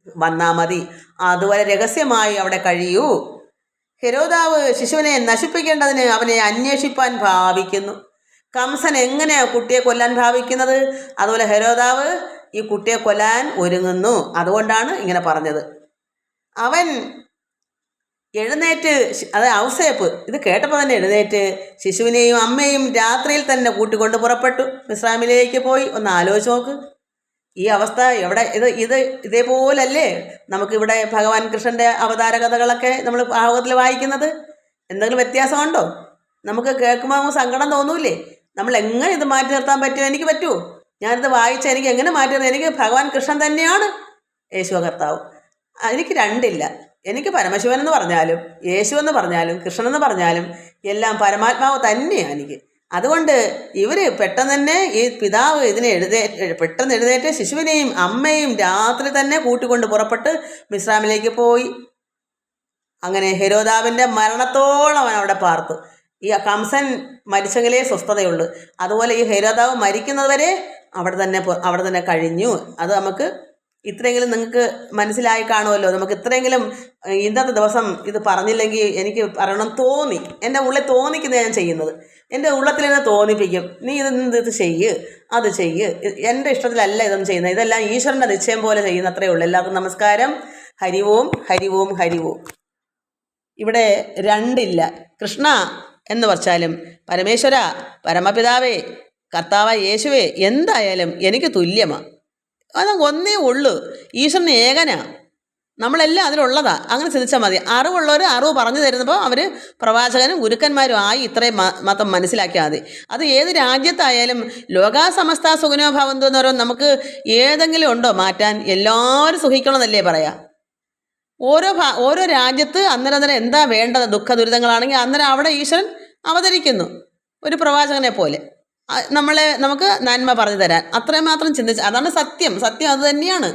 വന്നാൽ മതി. അതുവരെ രഹസ്യമായി അവിടെ കഴിയൂ. ഹെരോദാവ് ശിശുവിനെ നശിപ്പിക്കേണ്ടതിന് അവനെ അന്വേഷിപ്പാൻ ഭാവിക്കുന്നു. കംസൻ എങ്ങനെയാണ് കുട്ടിയെ കൊല്ലാൻ ഭാവിക്കുന്നത്? അതുപോലെ ഹെരോദാവ് ഈ കുട്ടിയെ കൊല്ലാൻ ഒരുങ്ങുന്നു. അതുകൊണ്ടാണ് ഇങ്ങനെ പറഞ്ഞത്. അവൻ എഴുന്നേറ്റ്, അത് ഔസേപ്പ് ഇത് കേട്ടപ്പോൾ തന്നെ എഴുന്നേറ്റ് ശിശുവിനെയും അമ്മയും രാത്രിയിൽ തന്നെ കൂട്ടിക്കൊണ്ട് പുറപ്പെട്ടു മിസ്രൈമിലേക്ക് പോയി. ഒന്ന് ആലോചിച്ച് നോക്ക് ഈ അവസ്ഥ. എവിടെ ഇതേപോലല്ലേ നമുക്കിവിടെ ഭഗവാൻ കൃഷ്ണൻ്റെ അവതാര കഥകളൊക്കെ നമ്മൾ ഭാഗവതത്തിൽ വായിക്കുന്നത്? എന്തെങ്കിലും വ്യത്യാസമുണ്ടോ? നമുക്ക് കേൾക്കുമ്പോൾ സങ്കടം തോന്നൂലേ? നമ്മൾ എങ്ങനെ ഇത് മാറ്റി നിർത്താൻ പറ്റുമോ? എനിക്ക് പറ്റുമോ? ഞാനിത് വായിച്ച എനിക്ക് എങ്ങനെ മാറ്റി നിർത്താം? എനിക്ക് ഭഗവാൻ കൃഷ്ണൻ തന്നെയാണ് യേശു കർത്താവ്. എനിക്ക് രണ്ടില്ല. എനിക്ക് പരമശിവൻ എന്ന് പറഞ്ഞാലും യേശു എന്ന് പറഞ്ഞാലും കൃഷ്ണൻ എന്ന് പറഞ്ഞാലും എല്ലാം പരമാത്മാവ് തന്നെയാണ് എനിക്ക്. അതുകൊണ്ട് ഇവർ പെട്ടെന്ന് തന്നെ ഈ പിതാവ് പെട്ടെന്ന് എഴുന്നേറ്റ് ശിശുവിനെയും അമ്മയും രാത്രി തന്നെ കൂട്ടിക്കൊണ്ട് പുറപ്പെട്ട് മിസ്രൈമിലേക്ക് പോയി. അങ്ങനെ ഹെരോദാവിൻ്റെ മരണത്തോളം അവൻ അവിടെ പാർത്തു. ഈ കംസൻ മരിച്ചെങ്കിലേ സ്വസ്ഥതയുള്ളൂ. അതുപോലെ ഈ ഹെരോദാവ് മരിക്കുന്നത് വരെ അവിടെ തന്നെ കഴിഞ്ഞു. അത് നമുക്ക് ഇത്രയെങ്കിലും നിങ്ങൾക്ക് മനസ്സിലായി കാണുമല്ലോ. നമുക്ക് ഇത്രയെങ്കിലും ഇന്നത്തെ ദിവസം ഇത് പറഞ്ഞില്ലെങ്കിൽ എനിക്ക് പറയണം തോന്നി, എൻ്റെ ഉള്ളിൽ തോന്നിക്കുന്നത് ഞാൻ ചെയ്യുന്നത്. എൻ്റെ ഉള്ളത്തിൽ നിന്ന് തോന്നിപ്പിക്കും, നീ ഇത് ചെയ്യ്, അത് ചെയ്യ്, എൻ്റെ ഇഷ്ടത്തിലല്ല ഇതൊന്നും ചെയ്യുന്നത്, ഇതെല്ലാം ഈശ്വരൻ്റെ നിശ്ചയം പോലെ ചെയ്യുന്ന അത്രയേ ഉള്ളൂ. എല്ലാവർക്കും നമസ്കാരം. ഹരി ഓം, ഹരി ഓം, ഹരി ഓം. ഇവിടെ രണ്ടില്ല. കൃഷ്ണ എന്ന് വച്ചാലും പരമേശ്വര, പരമപിതാവേ, കർത്താവായ യേശുവേ, എന്തായാലും എനിക്ക് തുല്യമാണ്. അത് ഒന്നേ ഉള്ളൂ. ഈശ്വരൻ ഏകനാ, നമ്മളെല്ലാം അതിലുള്ളതാ. അങ്ങനെ ചിന്തിച്ചാൽ മതി. അറിവുള്ളവർ അറിവ് പറഞ്ഞു തരുന്നപ്പോൾ അവർ പ്രവാചകനും ഗുരുക്കന്മാരും ആയി ഇത്രയും മാത്രം മനസ്സിലാക്കിയാൽ മതി. അത് ഏത് രാജ്യത്തായാലും ലോകാസമസ്ത സുഖിനോ ഭവന്തു എന്ന് പറയുമ്പോൾ നമുക്ക് ഏതെങ്കിലും ഉണ്ടോ മാറ്റാൻ? എല്ലാവരും സുഖിക്കണമെന്നല്ലേ പറയാം. ഓരോ രാജ്യത്ത് അന്നേരം എന്താ വേണ്ടത്? ദുഃഖ ദുരിതങ്ങളാണെങ്കിൽ അന്നേരം അവിടെ ഈശ്വരൻ അവതരിക്കുന്നു ഒരു പ്രവാചകനെ പോലെ, നമുക്ക് നന്മ പറഞ്ഞു തരാൻ. അത്രയും മാത്രം ചിന്തിച്ച്, അതാണ് സത്യം. സത്യം അത് തന്നെയാണ്.